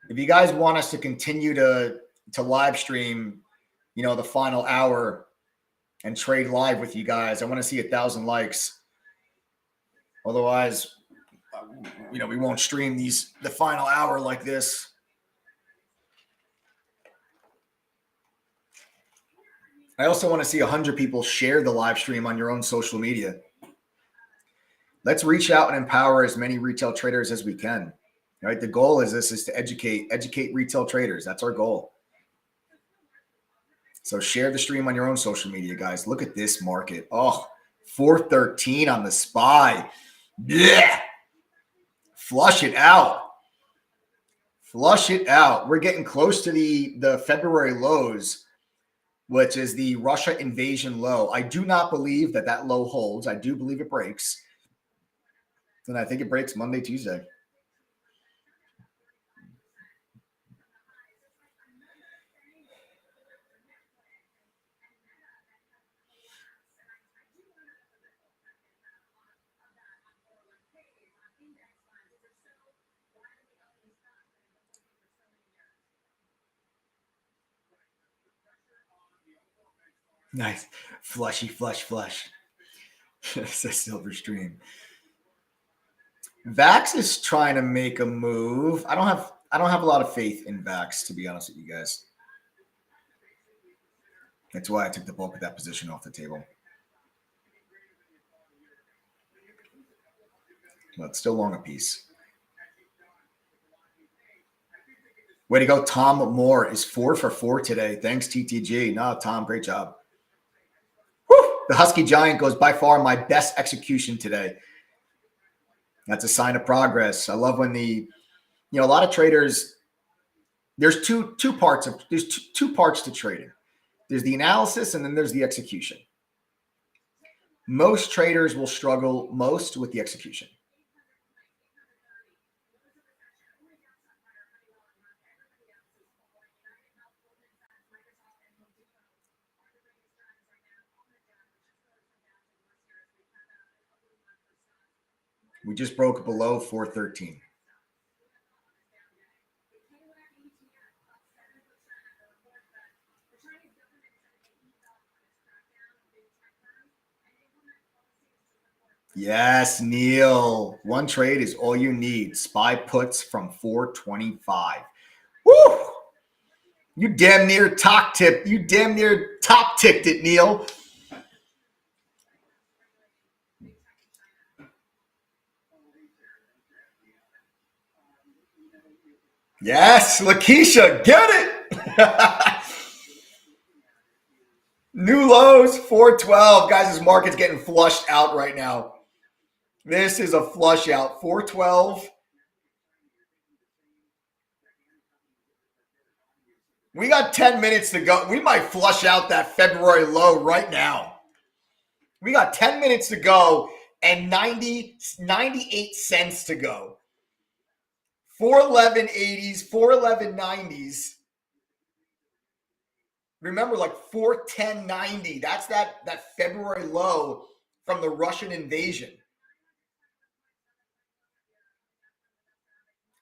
If you guys want us to continue to live stream, the final hour and trade live with you guys, I want to see 1,000 likes. Otherwise, we won't stream the final hour like this. I also want to see 100 people share the live stream on your own social media. Let's reach out and empower as many retail traders as we can. Right? The goal is to educate retail traders. That's our goal. So share the stream on your own social media, guys. Look at this market. Oh, 413 on the SPY. Yeah. Flush it out. Flush it out. We're getting close to the February lows, which is the Russia invasion low. I do not believe that low holds. I do believe it breaks. And I think it breaks Monday, Tuesday. Nice. Flushy, flush. It's a silver stream. Vax is trying to make a move. I don't have a lot of faith in Vax, to be honest with you guys. That's why I took the bulk of that position off the table. But it's still long a piece. Way to go, Tom Moore is 4 for 4 today. Thanks, TTG. No, Tom, great job. Woo! The Husky Giant goes by far my best execution today. That's a sign of progress. I love when a lot of traders, there's two parts to trading. There's the analysis and then there's the execution. Most traders will struggle most with the execution. We just broke below 413. Yes, Neil. One trade is all you need. SPY puts from 425. Woo! You damn near top ticked it, Neil. Yes, Lakeisha, get it. New lows, 412. Guys, this market's getting flushed out right now. This is a flush out. 412. We got 10 minutes to go. We might flush out that February low right now. We got 10 minutes to go and 98 cents to go. 411.80s, 411.90s. Remember, like 410.90. That's that February low from the Russian invasion.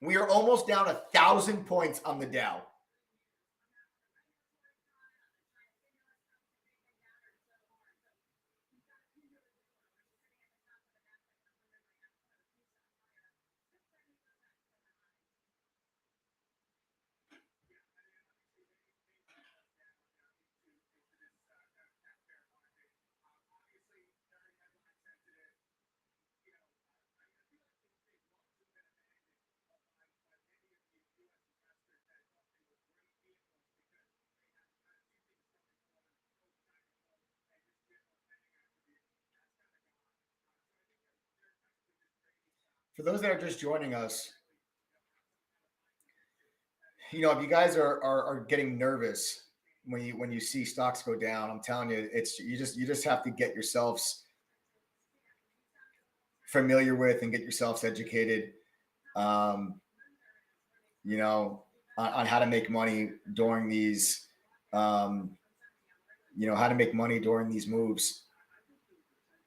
We are almost down 1,000 points on the Dow. For those that are just joining us, if you guys are getting nervous when you see stocks go down, I'm telling you, it's you just have to get yourselves familiar with and get yourselves educated, um, on how to make money during these, how to make money during these moves.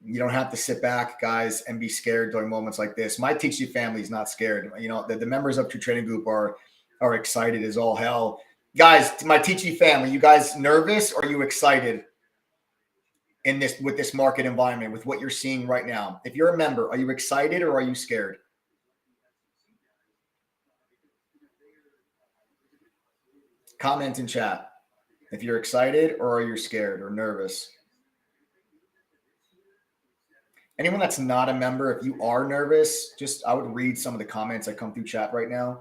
You don't have to sit back, guys, and be scared during moments like this. My TC family is not scared. The members of True Trading Group are excited as all hell. Guys, my TC family, you guys nervous or are you excited with this market environment, with what you're seeing right now? If you're a member, are you excited or are you scared? Comment in chat if you're excited or are you scared or nervous. Anyone that's not a member, if you are nervous, I would read some of the comments that come through chat right now.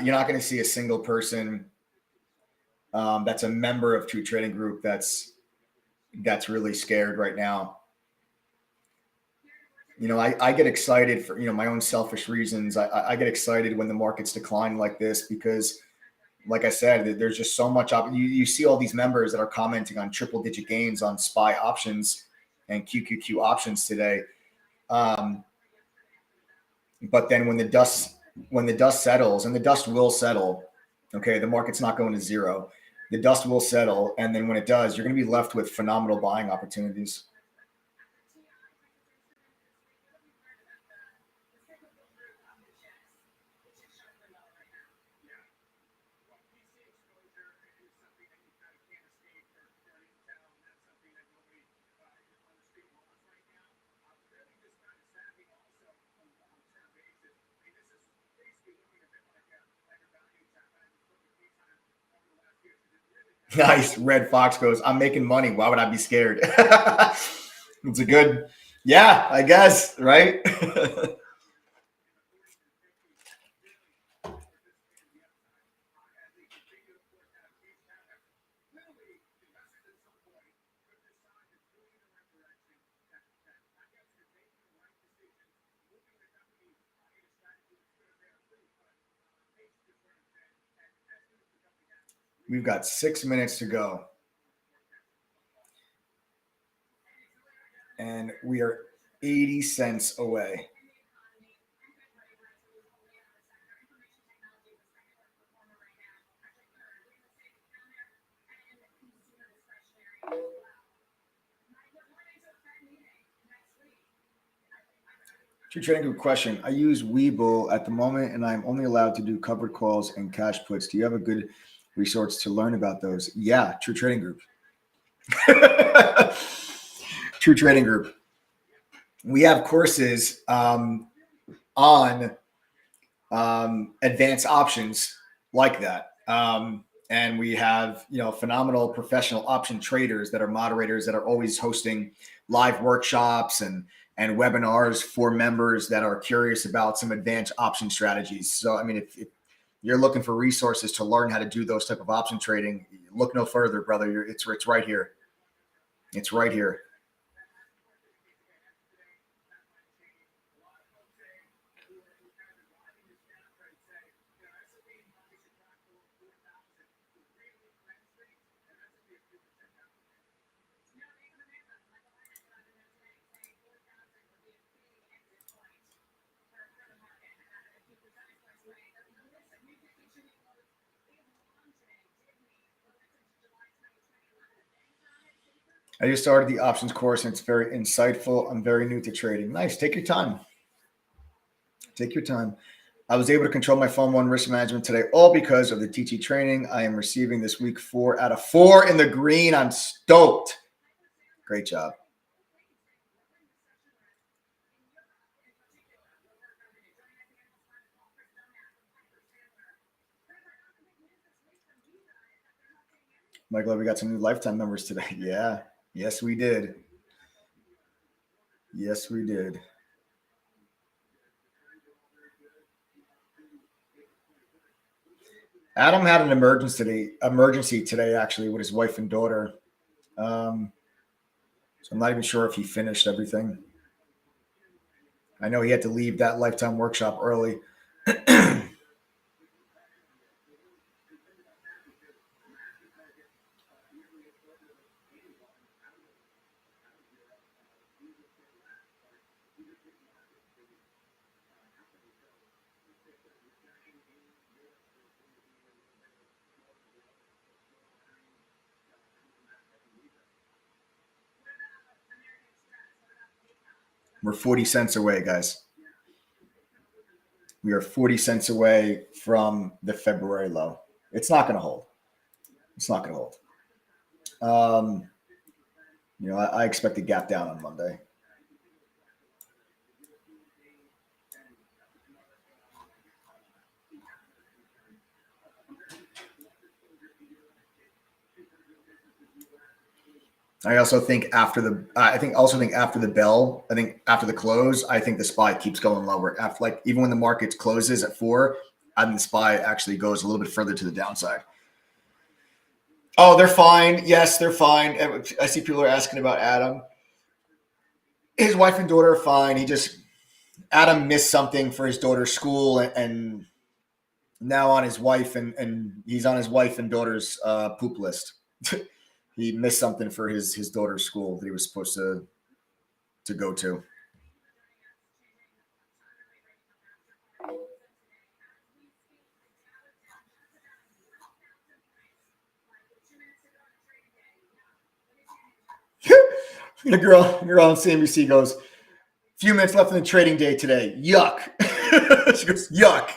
You're not going to see a single person that's a member of True Trading Group that's really scared right now. I get excited for my own selfish reasons. I get excited when the markets decline like this because, like I said, there's just so much. You see all these members that are commenting on triple-digit gains on SPY options and QQQ options today. But then when the dust settles, and the dust will settle, okay, the market's not going to zero. The dust will settle, and then when it does, you're going to be left with phenomenal buying opportunities. Nice. Red Fox goes, I'm making money. Why would I be scared? It's a good, yeah, I guess, right? We've got 6 minutes to go. And we are 80 cents away. True Trading Group question. I use Webull at the moment, and I'm only allowed to do covered calls and cash puts. Do you have a good resource to learn about those? Yeah, True Trading Group. True Trading Group. We have courses on advanced options like that. And we have, phenomenal professional option traders that are moderators that are always hosting live workshops and webinars for members that are curious about some advanced option strategies. So, I mean, if you're looking for resources to learn how to do those type of option trading, look no further, brother. It's right here. It's right here. I just started the options course and it's very insightful. I'm very new to trading. Nice. Take your time. Take your time. I was able to control my phone one risk management today, all because of the TT training I am receiving this week. 4 out of 4 in the green. I'm stoked. Great job. Michael, we got some new lifetime members today. Yeah. Yes, we did. Yes, we did. Adam had an emergency today, actually, with his wife and daughter. So I'm not even sure if he finished everything. I know he had to leave that lifetime workshop early. We're 40 cents away, guys. We are 40 cents away from the February low. It's not going to hold. It's not going to hold. I expect a gap down on Monday. I also think after the bell, I think after the close, I think the SPY keeps going lower. After even when the market closes at 4, I think the SPY actually goes a little bit further to the downside. Oh, they're fine. Yes, they're fine. I see people are asking about Adam. His wife and daughter are fine. Adam missed something for his daughter's school and now on his wife and he's on his wife and daughter's poop list. He missed something for his daughter's school that he was supposed to go to. The girl on CNBC goes, few minutes left in the trading day today. Yuck. She goes, yuck.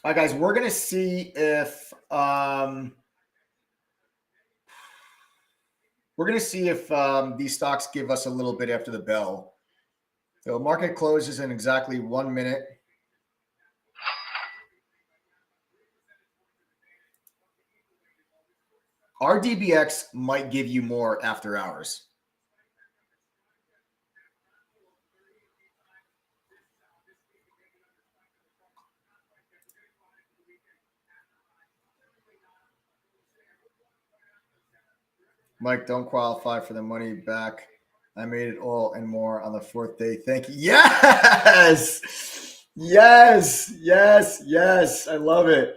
All right, guys, we're going to see if these stocks give us a little bit after the bell. So market closes in exactly 1 minute. RDBX might give you more after hours. Mike, don't qualify for the money back. I made it all and more on the 4th day. Thank you. Yes. Yes. Yes. Yes. I love it.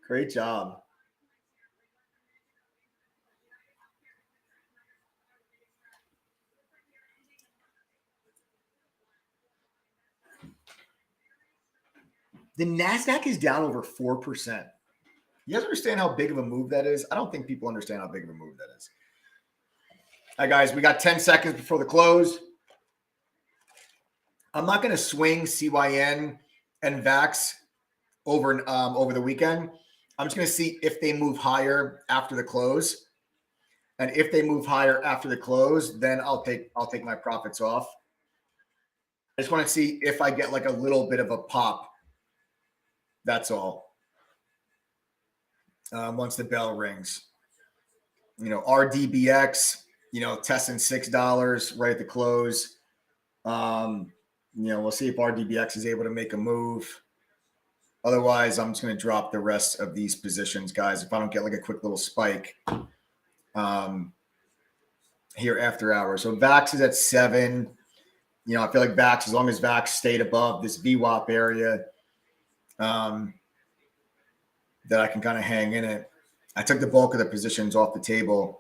Great job. The NASDAQ is down over 4%. You guys understand how big of a move that is? I don't think people understand how big of a move that is. All right, guys, we got 10 seconds before the close. I'm not going to swing CYN and VAX over the weekend. I'm just going to see if they move higher after the close. And if they move higher after the close, then I'll take my profits off. I just want to see if I get like a little bit of a pop. That's all. Once the bell rings, RDBX, testing $6 right at the close. We'll see if RDBX is able to make a move. Otherwise, I'm just going to drop the rest of these positions, guys. If I don't get like a quick little spike here after hours. So VAX is at 7. I feel like VAX, as long as VAX stayed above this VWAP area, that I can kind of hang in it. I took the bulk of the positions off the table.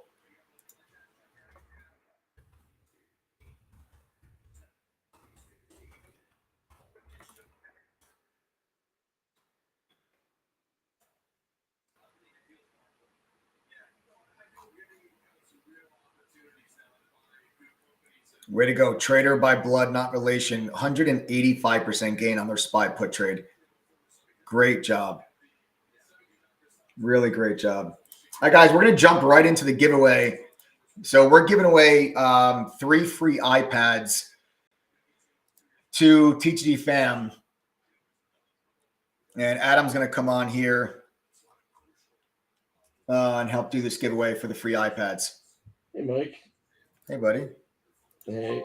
Way to go. Trader by blood, not relation. 185% gain on their SPY put trade. Great job. Really great job. All right, guys, we're going to jump right into the giveaway. So we're giving away 3 free iPads to TTG Fam. And Adam's going to come on here and help do this giveaway for the free iPads. Hey, Mike. Hey, buddy. Hey.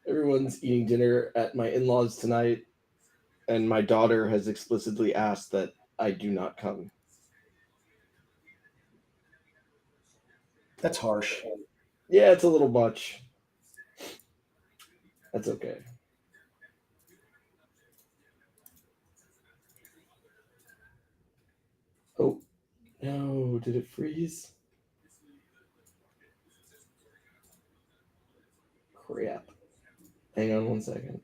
Everyone's eating dinner at my in-laws tonight, and my daughter has explicitly asked that I do not come. That's harsh. Yeah, it's a little much. That's okay. Oh, no, did it freeze? Crap. Hang on 1 second.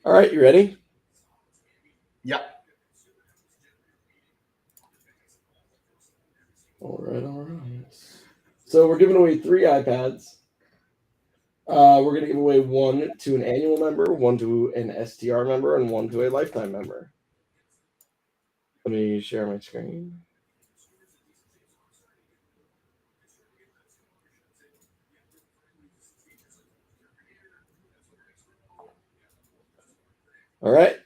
All right, you ready? Yeah. All right, all right. So we're giving away 3 iPads. We're going to give away one to an annual member, one to an STR member, and one to a lifetime member. Let me share my screen. All right,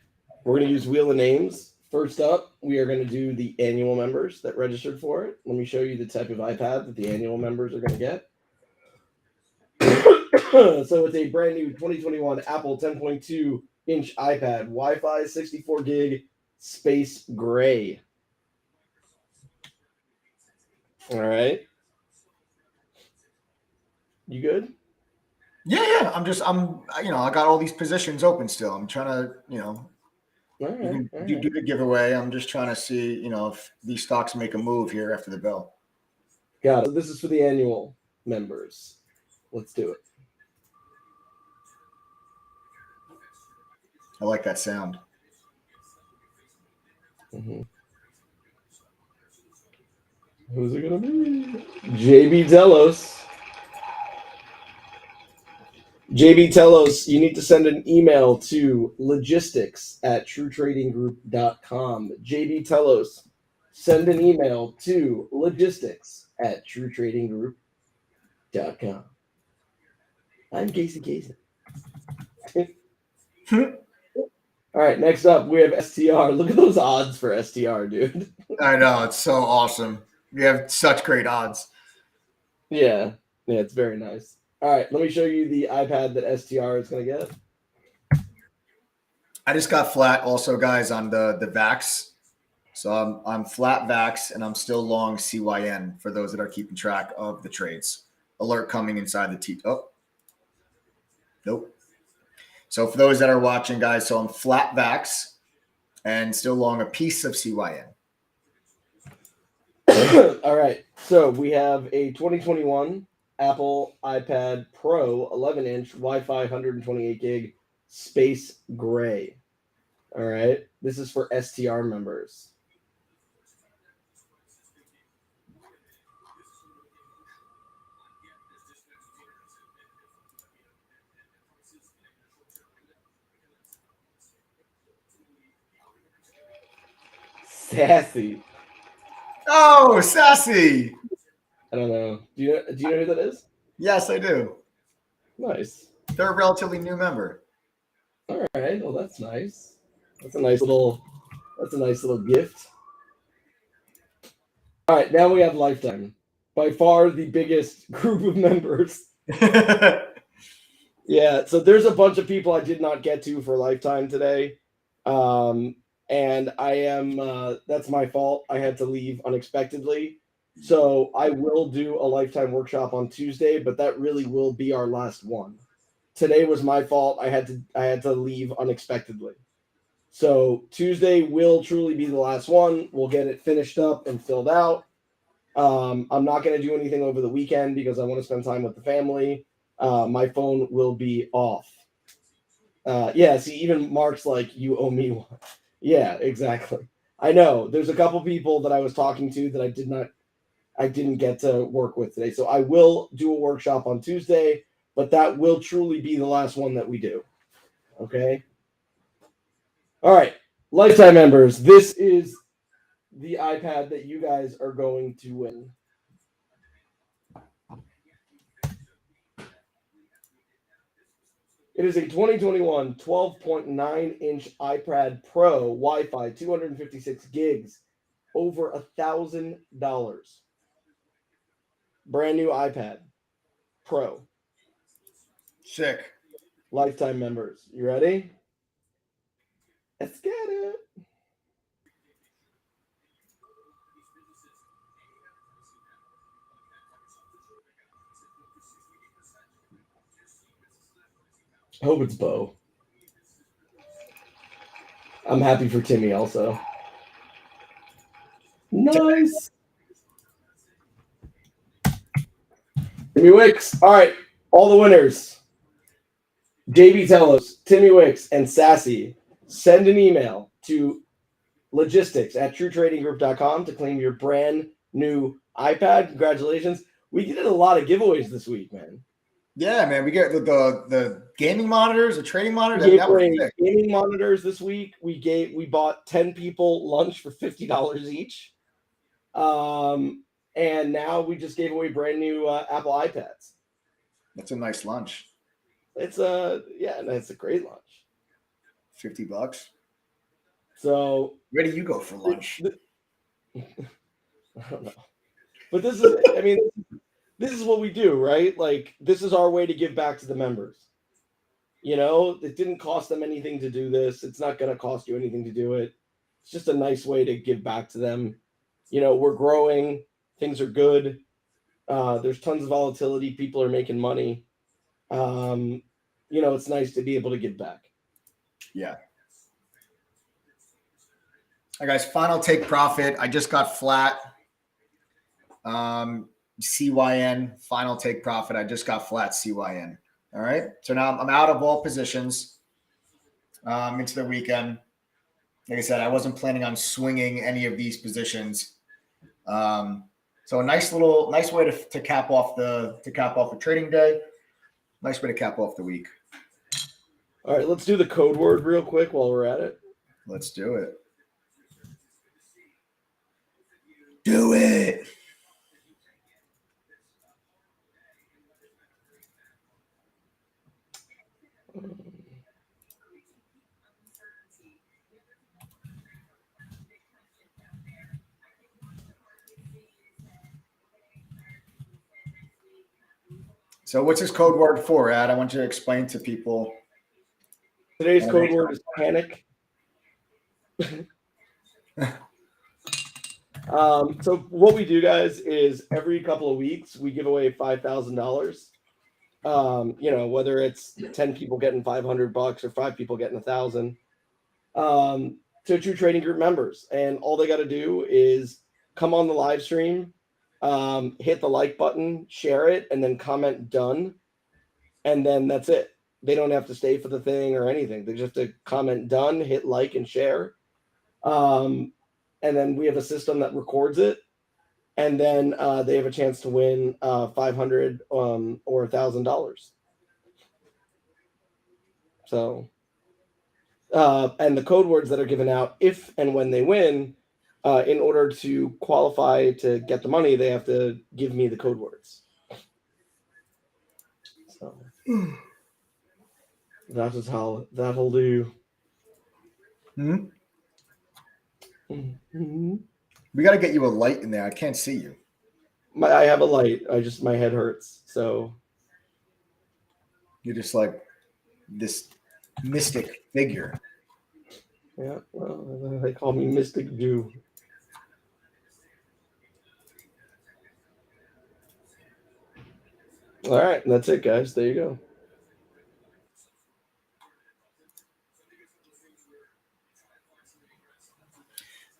we're going to use Wheel of Names. First up, we are going to do the annual members that registered for it. Let me show you the type of iPad that the annual members are going to get. So it's a brand new 2021 Apple 10.2-inch iPad, Wi-Fi, 64 gig, space gray. All right. You good? Yeah. I got all these positions open still. I'm trying to, All you right. can All do right. the giveaway. I'm just trying to see, if these stocks make a move here after the bell. Got it. So this is for the annual members. Let's do it. I like that sound. Mm-hmm. Who's it going to be? JB Delos. JB Telos, you need to send an email to logistics@truetradinggroup.com. JB Telos, send an email to logistics@truetradinggroup.com. I'm Casey. All right, next up, we have STR. Look at those odds for STR, dude. I know. It's so awesome. We have such great odds. Yeah, it's very nice. All right, let me show you the iPad that STR is going to get. I just got flat also, guys, on the VAX. So I'm flat VAX and I'm still long CYN for those that are keeping track of the trades. Alert coming inside the T. Oh, nope. So for those that are watching, guys, so I'm flat VAX and still long a piece of CYN. All right, so we have a 2021 Apple iPad Pro 11-inch Wi-Fi 128 gig space gray. All right, this is for STR members. Sassy. Oh, sassy. I don't know. Do you know who that is? Yes, I do. Nice. They're a relatively new member. All right. Well, that's nice. That's a nice little gift. All right, now we have lifetime. By far the biggest group of members. Yeah, so there's a bunch of people I did not get to for lifetime today. And I am that's my fault. I had to leave unexpectedly. So I will do a lifetime workshop on Tuesday, but that really will be our last one. Today was my fault. I had to leave unexpectedly. So Tuesday will truly be the last one. We'll get it finished up and filled out. I'm not going to do anything over the weekend because I want to spend time with the family. My phone will be off. Yeah, see, even Mark's like, you owe me one. Yeah, exactly. I know. There's a couple people that I was talking to that I didn't get to work with today. So I will do a workshop on Tuesday, but that will truly be the last one that we do. Okay. All right. Lifetime members, this is the iPad that you guys are going to win. It is a 2021 12.9-inch iPad Pro Wi-Fi 256 gigs over $1,000. Brand new iPad Pro. Sick. Lifetime members. You ready? Let's get it. I hope it's Bo. I'm happy for Timmy also. Nice. Timmy Wicks. All right. All the winners. JB Telos, Timmy Wicks, and Sassy. Send an email to logistics@truetradinggroup.com to claim your brand new iPad. Congratulations. We did a lot of giveaways this week, man. Yeah, man. We get the gaming monitors, the trading monitors. We gave That was away sick. gaming monitors this week. We bought 10 people lunch for $50 each. And now we just gave away brand new Apple iPads. That's a nice lunch. It's a great lunch. $50. So Where do you go for lunch? I don't know. But this is what we do, right? Like, this is our way to give back to the members. You know, it didn't cost them anything to do this. It's not going to cost you anything to do it. It's just a nice way to give back to them. You know, we're growing. Things are good. There's tons of volatility. People are making money. You know, it's nice to be able to give back. Yeah. All right, guys, final take profit. I just got flat. CYN, final take profit. I just got flat CYN. All right. So now I'm out of all positions into the weekend. Like I said, I wasn't planning on swinging any of these positions. So a nice way to cap off the trading day. Nice way to cap off the week. All right, let's do the code word real quick while we're at it. Let's do it. Do it. So what's this code word for, Ad? I want you to explain to people. Today's code word is panic. So what we do, guys, is every couple of weeks we give away $5,000. You know, whether it's 10 people getting $500 or 5 people getting 1,000, to True Trading Group members, and all they got to do is come on the live stream, hit the like button, share it, and then comment done, and then that's it. They don't have to stay for the thing or anything. They just have to comment done, hit like and share. And then we have a system that records it, and then they have a chance to win $500 or $1,000. So, and the code words that are given out if and when they win, in order to qualify to get the money, they have to give me the code words. So that is how that'll do. Mm-hmm. We got to get you a light in there. I can't see you. I have a light. My head hurts. So you're just like this mystic figure. Yeah, well, they call me Mystic Jew. All right, that's it, guys. There you go.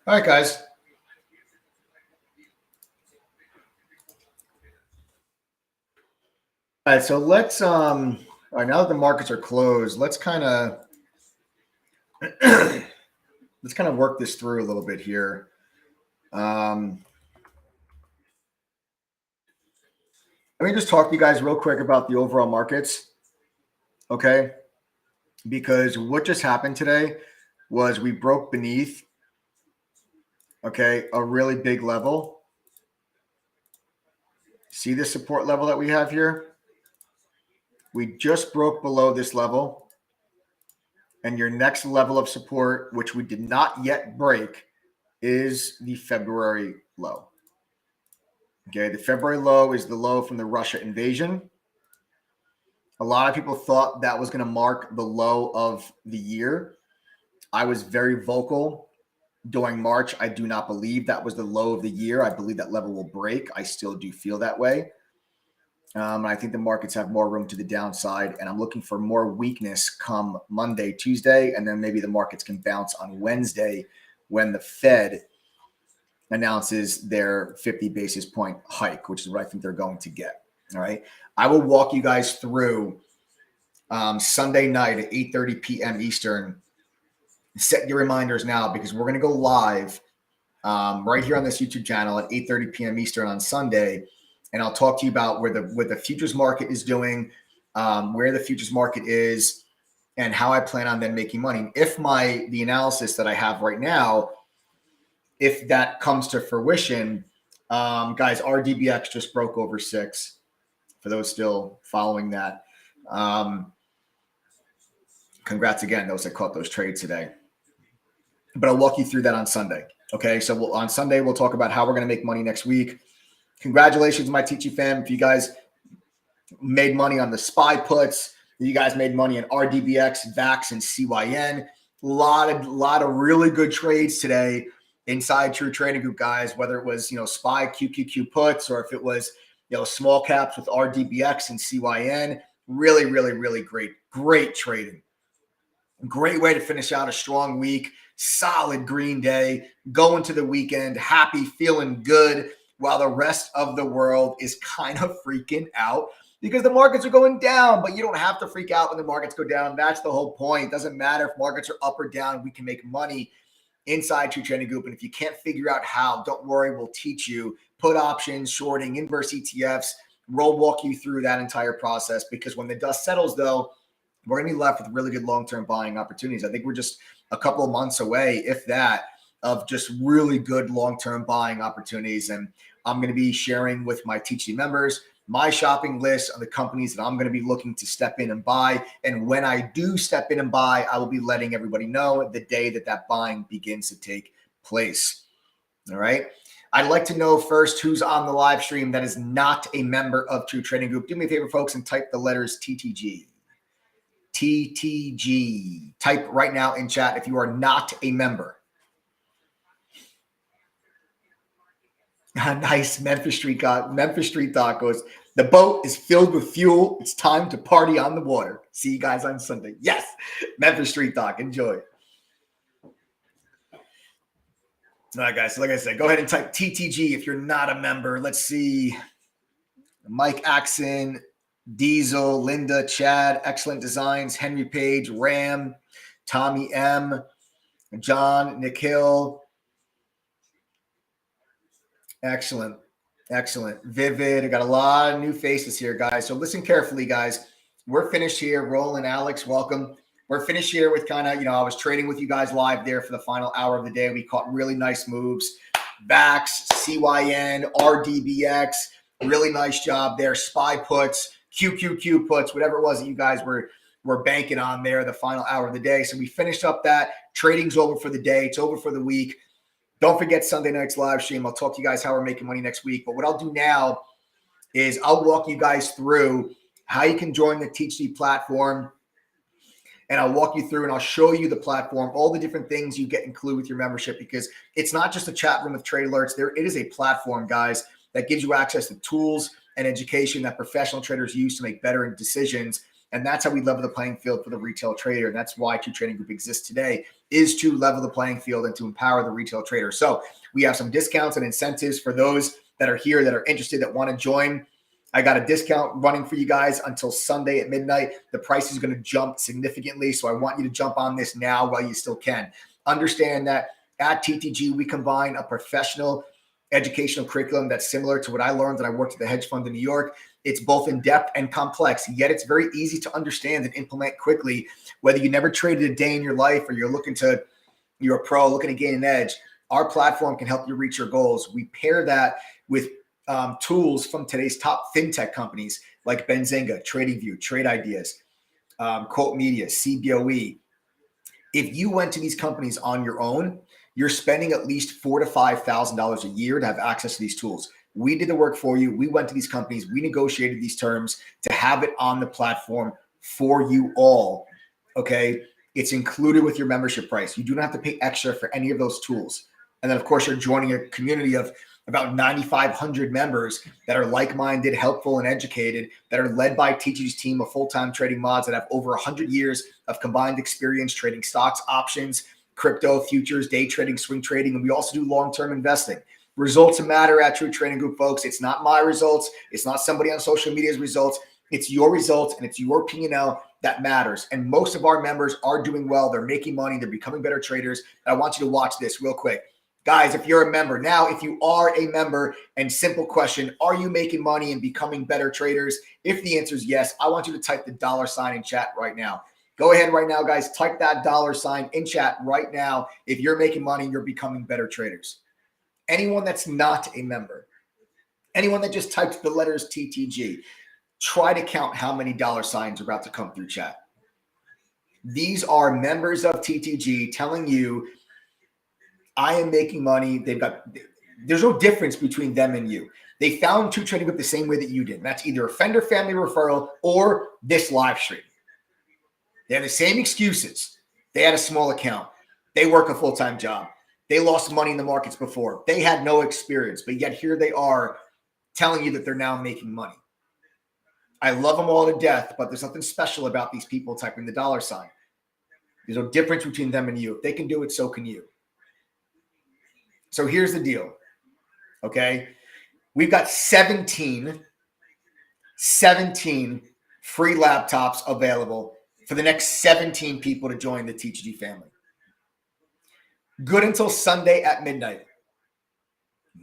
All right, guys. All right, so let's all right, now that the markets are closed, let's kind of work this through a little bit here. Let me just talk to you guys real quick about the overall markets. Okay? Because what just happened today was we broke beneath, okay, a really big level. See the support level that we have here? We just broke below this level. And your next level of support, which we did not yet break, is the February low. Okay, the February low is the low from the Russia invasion. A lot of people thought that was going to mark the low of the year. I was very vocal during March. I do not believe that was the low of the year. I believe that level will break. I still do feel that way. I think the markets have more room to the downside, and I'm looking for more weakness come Monday, Tuesday, and then maybe the markets can bounce on Wednesday when the Fed announces their 50 basis point hike, which is what I think they're going to get. All right. I will walk you guys through Sunday night at 8:30 p.m. Eastern. Set your reminders now because we're going to go live right here on this YouTube channel at 8:30 p.m. Eastern on Sunday. And I'll talk to you about where the futures market is doing, where the futures market is, and how I plan on then making money. If the analysis that I have right now, if that comes to fruition, guys, RDBX just broke over 6. For those still following that, congrats again, those that caught those trades today. But I'll walk you through that on Sunday. Okay, so on Sunday we'll talk about how we're going to make money next week. Congratulations, my Teachy fam. If you guys made money on the SPY puts, you guys made money in RDBX, VAX, and CYN. A lot of really good trades today inside True Trading Group, guys, whether it was, SPY QQQ puts or if it was, small caps with RDBX and CYN. Really, really, really great trading. Great way to finish out a strong week. Solid green day. Going to the weekend, happy, feeling good, while the rest of the world is kind of freaking out because the markets are going down, but you don't have to freak out when the markets go down. That's the whole point. It doesn't matter if markets are up or down. We can make money inside True Trading Group. And if you can't figure out how, don't worry. We'll teach you put options, shorting, inverse ETFs. We'll walk you through that entire process because when the dust settles, though, we're going to be left with really good long-term buying opportunities. I think we're just a couple of months away, if that, of just really good long-term buying opportunities. And I'm going to be sharing with my Teachy members my shopping list of the companies that I'm going to be looking to step in and buy. And when I do step in and buy, I will be letting everybody know the day that buying begins to take place. All right. I'd like to know first who's on the live stream that is not a member of True Trading Group. Do me a favor, folks, and type the letters TTG. TTG. Type right now in chat if you are not a member. Nice. Memphis Street Tacos. The boat is filled with fuel. It's time to party on the water. See you guys on Sunday. Yes. Memphis Street Talk. Enjoy. All right, guys. So like I said, go ahead and type TTG if you're not a member. Let's see. Mike Axon, Diesel, Linda, Chad, Excellent Designs, Henry Page, Ram, Tommy M, John, Nikhil. Excellent. Vivid. I got a lot of new faces here, guys. So listen carefully, guys. We're finished here. Roland, Alex, welcome. We're finished here with kind of, I was trading with you guys live there for the final hour of the day. We caught really nice moves. VAX, CYN, RDBX. Really nice job there. SPY puts, QQQ puts, whatever it was that you guys were banking on there the final hour of the day. So we finished up that. Trading's over for the day. It's over for the week. Don't forget Sunday night's live stream. I'll talk to you guys how we're making money next week. But what I'll do now is I'll walk you guys through how you can join the TeachD platform. And I'll walk you through and I'll show you the platform, all the different things you get included with your membership, because it's not just a chat room with trade alerts. It is a platform, guys, that gives you access to tools and education that professional traders use to make better decisions. And that's how we level the playing field for the retail trader. And that's why True Trading Group exists today, is to level the playing field and to empower the retail trader. So we have some discounts and incentives for those that are here, that are interested, that want to join. I got a discount running for you guys until Sunday at midnight. The price is going to jump significantly. So I want you to jump on this now while you still can. Understand that at TTG, we combine a professional educational curriculum that's similar to what I learned when I worked at the hedge fund in New York. It's both in depth and complex, yet it's very easy to understand and implement quickly. Whether you never traded a day in your life or you're a pro looking to gain an edge, our platform can help you reach your goals. We pair that with tools from today's top fintech companies like Benzinga, TradingView, Trade Ideas, Quote Media, CBOE. If you went to these companies on your own, you're spending at least $4,000 to $5,000 a year to have access to these tools. We did the work for you. We went to these companies. We negotiated these terms to have it on the platform for you all. Okay. It's included with your membership price. You do not have to pay extra for any of those tools. And then, of course, you're joining a community of about 9,500 members that are like-minded, helpful, and educated, that are led by TTG's team of full-time trading mods that have over 100 years of combined experience trading stocks, options, crypto, futures, day trading, swing trading, and we also do long-term investing. Results matter at True Trading Group, folks. It's not my results. It's not somebody on social media's results. It's your results, and it's your P&L that matters. And most of our members are doing well. They're making money. They're becoming better traders. And I want you to watch this real quick. Guys, if you're a member, now if you are a member, and simple question, are you making money and becoming better traders? If the answer is yes, I want you to type the $ in chat right now. Go ahead right now, guys. Type that $ in chat right now if you're making money and you're becoming better traders. Anyone that's not a member, anyone that just typed the letters TTG, try to count how many $ are about to come through chat. These are members of TTG telling you, I am making money. There's no difference between them and you. They found True Trading Group the same way that you did. And that's either a friend or family referral or this live stream. They have the same excuses. They had a small account. They work a full-time job. They lost money in the markets before. They had no experience, but yet here they are telling you that they're now making money. I love them all to death, but there's something special about these people typing the $. There's no difference between them and you. If they can do it, so can you. So here's the deal, okay? We've got 17 free laptops available for the next 17 people to join the TTG family. Good until Sunday at midnight.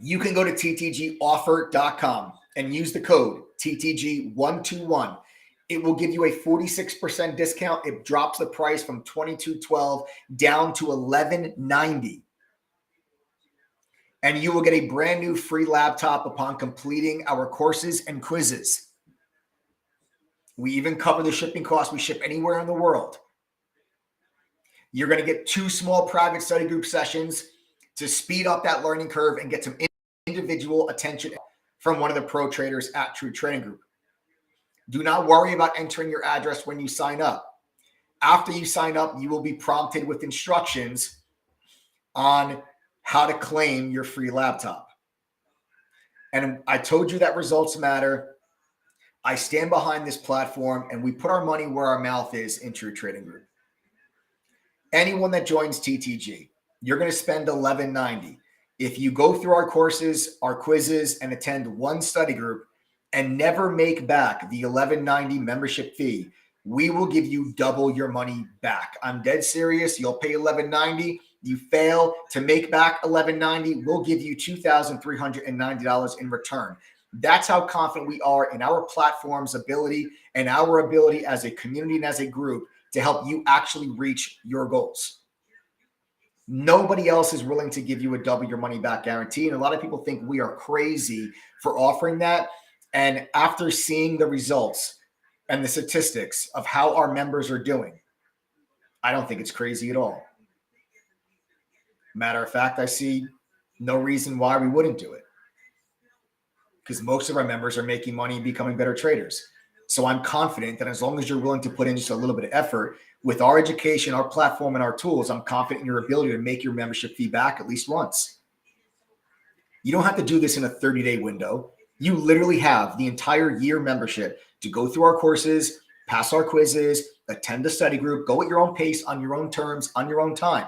You can go to ttgoffer.com and use the code TTG121. It will give you a 46% discount. It drops the price from $22.12 down to $11.90. And you will get a brand new free laptop upon completing our courses and quizzes. We even cover the shipping costs. We ship anywhere in the world. You're going to get 2 small private study group sessions to speed up that learning curve and get some individual attention from one of the pro traders at True Trading Group. Do not worry about entering your address when you sign up. After you sign up, you will be prompted with instructions on how to claim your free laptop. And I told you that results matter. I stand behind this platform, and we put our money where our mouth is in True Trading Group. Anyone that joins TTG, you're going to spend $11.90. If you go through our courses, our quizzes, and attend one study group and never make back the $11.90 membership fee, we will give you double your money back. I'm dead serious. You'll pay $11.90. You fail to make back $11.90, we'll give you $2,390 in return. That's how confident we are in our platform's ability and our ability as a community and as a group to help you actually reach your goals. Nobody else is willing to give you a double your money back guarantee. And a lot of people think we are crazy for offering that. And after seeing the results and the statistics of how our members are doing, I don't think it's crazy at all. Matter of fact, I see no reason why we wouldn't do it, because most of our members are making money and becoming better traders. So I'm confident that as long as you're willing to put in just a little bit of effort with our education, our platform, and our tools, I'm confident in your ability to make your membership fee back at least once. You don't have to do this in a 30-day window. You literally have the entire year membership to go through our courses, pass our quizzes, attend the study group, go at your own pace, on your own terms, on your own time.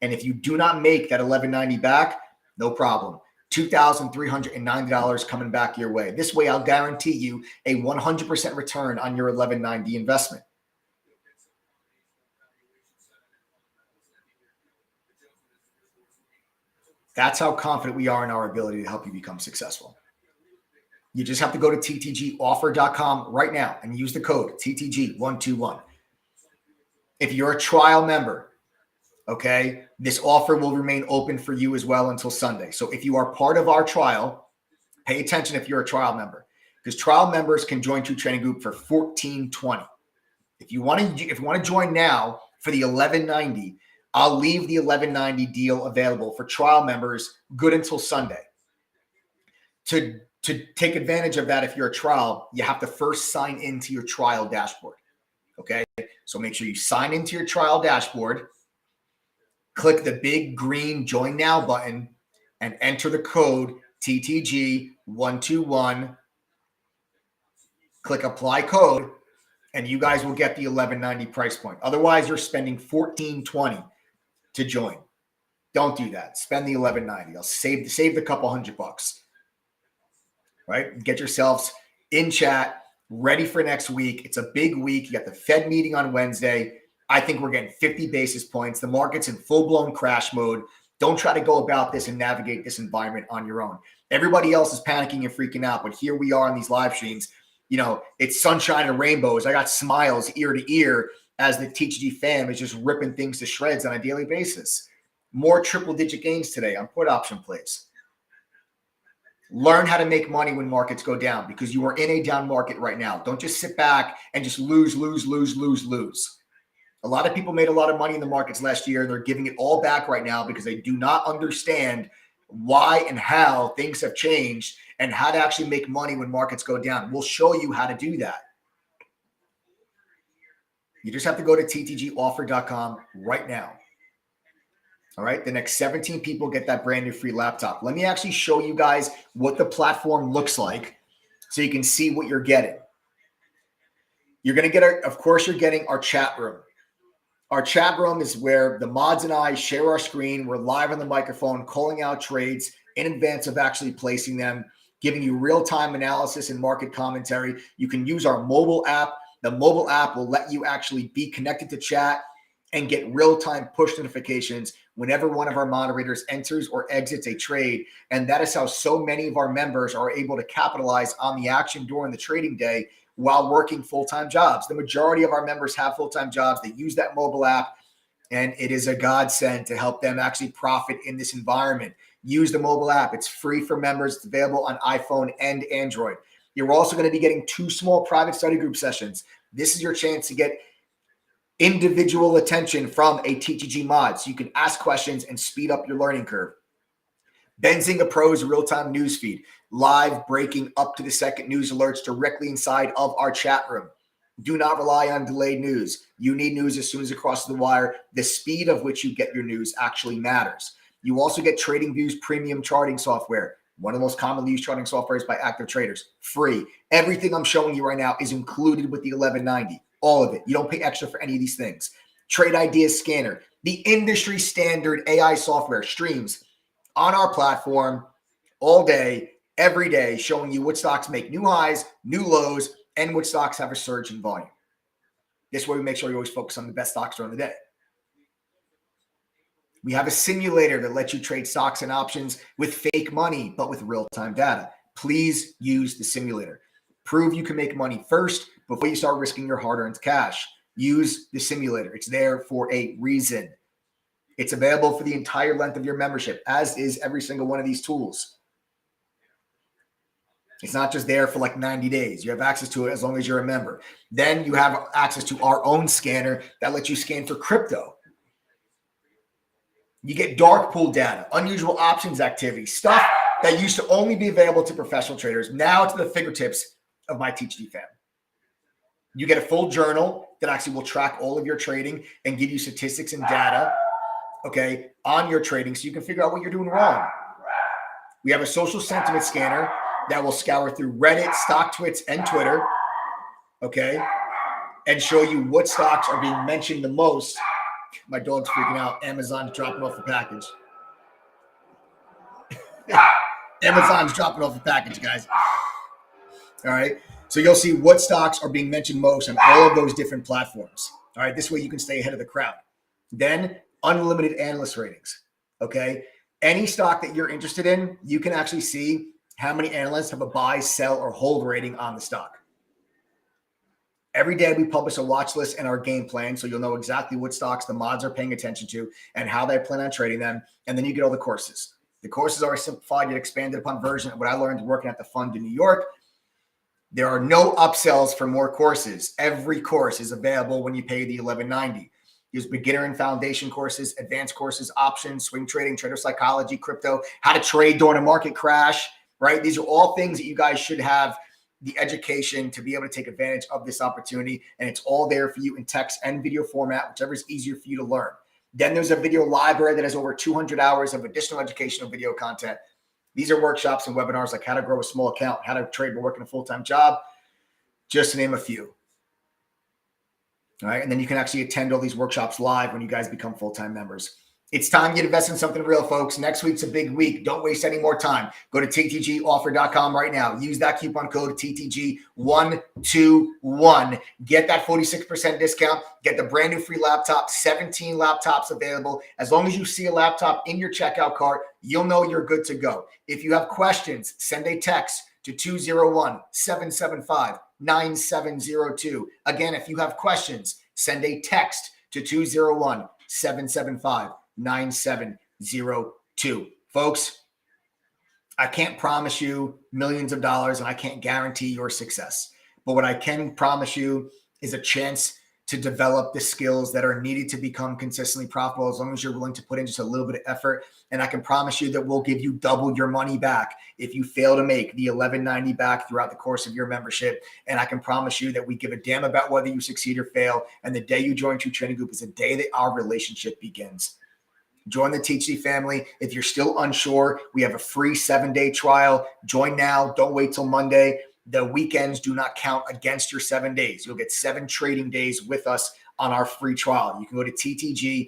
And if you do not make that $11.90 back, no problem. $2,390 coming back your way. This way, I'll guarantee you a 100% return on your $11.90 investment. That's how confident we are in our ability to help you become successful. You just have to go to ttgoffer.com right now and use the code TTG121. If you're a trial member, okay, this offer will remain open for you as well until Sunday. So if you are part of our trial, pay attention if you're a trial member, because trial members can join True Trading Group for $14.20. If you want to join now for the $11.90, I'll leave the 1190 deal available for trial members good until Sunday. To take advantage of that, if you're a trial, you have to first sign into your trial dashboard. Okay, so make sure you sign into your trial dashboard, click the big green Join Now button, and enter the code TTG121. Click Apply Code, and you guys will get the 1190 price point. Otherwise, you're spending $14.20 to join. Don't do that. Spend the 1190. I'll save the couple $100. Right? Get yourselves in chat, ready for next week. It's a big week. You got the Fed meeting on Wednesday. I think we're getting 50 basis points. The market's in full-blown crash mode. Don't try to go about this and navigate this environment on your own. Everybody else is panicking and freaking out, but here we are on these live streams. You know, it's sunshine and rainbows. I got smiles ear to ear as the TTG fam is just ripping things to shreds on a daily basis. More triple-digit gains today on put option plays. Learn how to make money when markets go down because you are in a down market right now. Don't just sit back and just lose. A lot of people made a lot of money in the markets last year, and they're giving it all back right now because they do not understand why and how things have changed and how to actually make money when markets go down. We'll show you how to do that. You just have to go to ttgoffer.com right now. All right, the next 17 people get that brand new free laptop. Let me actually show you guys what the platform looks like so you can see what you're getting. You're going to get, of course, you're getting our chat room. Our chat room is where the mods and I share our screen. We're live on the microphone, calling out trades in advance of actually placing them, giving you real-time analysis and market commentary. You can use our mobile app. The mobile app will let you actually be connected to chat and get real-time push notifications whenever one of our moderators enters or exits a trade. And that is how so many of our members are able to capitalize on the action during the trading day while working full-time jobs. The majority of our members have full-time jobs. They use that mobile app, and it is a godsend to help them actually profit in this environment. Use the mobile app. It's free for members. It's available on iPhone and Android. You're also going to be getting 2 small private study group sessions. This is your chance to get individual attention from a TTG mod so you can ask questions and speed up your learning curve. Benzinga Pro's real-time news feed, live breaking up to the second news alerts directly inside of our chat room. Do not rely on delayed news. You need news as soon as it crosses the wire. The speed of which you get your news actually matters. You also get TradingView's premium charting software, one of the most commonly used charting softwares by active traders, free. Everything I'm showing you right now is included with the 1190. All of it. You don't pay extra for any of these things. Trade Ideas Scanner, the industry standard AI software, streams on our platform all day, every day, showing you what stocks make new highs, new lows, and what stocks have a surge in volume. This way we make sure you always focus on the best stocks during the day. We have a simulator that lets you trade stocks and options with fake money, but with real-time data. Please use the simulator. Prove you can make money first before you start risking your hard-earned cash. Use the simulator. It's there for a reason. It's available for the entire length of your membership, as is every single one of these tools. It's not just there for like 90 days. You have access to it as long as you're a member. Then you have access to our own scanner that lets you scan for crypto. You get dark pool data, unusual options activity, stuff that used to only be available to professional traders. Now it's at the fingertips of my TTG fam. You get a full journal that actually will track all of your trading and give you statistics and data, okay, on your trading so you can figure out what you're doing wrong. We have a social sentiment scanner that will scour through Reddit, StockTwits, and Twitter, okay, and show you what stocks are being mentioned the most. My dog's freaking out. Amazon's dropping off the package. Amazon's dropping off the package, guys. All right. So you'll see what stocks are being mentioned most on all of those different platforms. All right. This way you can stay ahead of the crowd. Then unlimited analyst ratings. Okay. Any stock that you're interested in, you can actually see how many analysts have a buy, sell, or hold rating on the stock. Every day we publish a watch list and our game plan, so you'll know exactly what stocks the mods are paying attention to and how they plan on trading them. And then you get all the courses. The courses are a simplified yet expanded upon version of what I learned working at the fund in New York. There are no upsells for more courses. Every course is available when you pay the $11.90. There's beginner and foundation courses, advanced courses, options, swing trading, trader psychology, crypto, how to trade during a market crash, right? These are all things that you guys should have the education to be able to take advantage of this opportunity. And it's all there for you in text and video format, whichever is easier for you to learn. Then there's a video library that has over 200 hours of additional educational video content. These are workshops and webinars like how to grow a small account, how to trade while working a full-time job, just to name a few. All right. And then you can actually attend all these workshops live when you guys become full-time members. It's time you invest in something real, folks. Next week's a big week. Don't waste any more time. Go to ttgoffer.com right now. Use that coupon code TTG121. Get that 46% discount. Get the brand new free laptop. 17 laptops available. As long as you see a laptop in your checkout cart, you'll know you're good to go. If you have questions, send a text to 201-775-9702. Again, if you have questions, send a text to 201-775-9702. Folks, I can't promise you millions of dollars and I can't guarantee your success. But what I can promise you is a chance to develop the skills that are needed to become consistently profitable as long as you're willing to put in just a little bit of effort. And I can promise you that we'll give you double your money back if you fail to make the $11.90 back throughout the course of your membership. And I can promise you that we give a damn about whether you succeed or fail. And the day you join True Trading Group is the day that our relationship begins. Join the TC family. If you're still unsure, we have a free 7-day trial. Join now. Don't wait till Monday. The weekends do not count against your 7 days. You'll get 7 trading days with us on our free trial. You can go to ttgthree.com.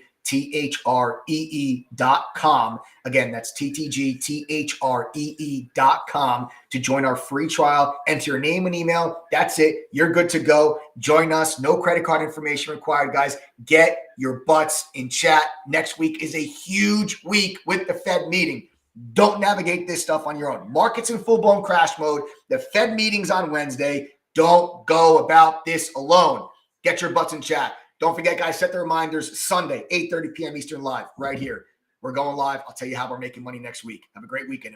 Again, that's ttgthree.com to join our free trial. Enter your name and email. That's it. You're good to go. Join us. No credit card information required, guys. Get your butts in chat. Next week is a huge week with the Fed meeting. Don't navigate this stuff on your own. Markets in full-blown crash mode. The Fed meeting's on Wednesday. Don't go about this alone. Get your butts in chat. Don't forget, guys, set the reminders. Sunday, 8:30 p.m. Eastern live right here. We're going live. I'll tell you how we're making money next week. Have a great weekend.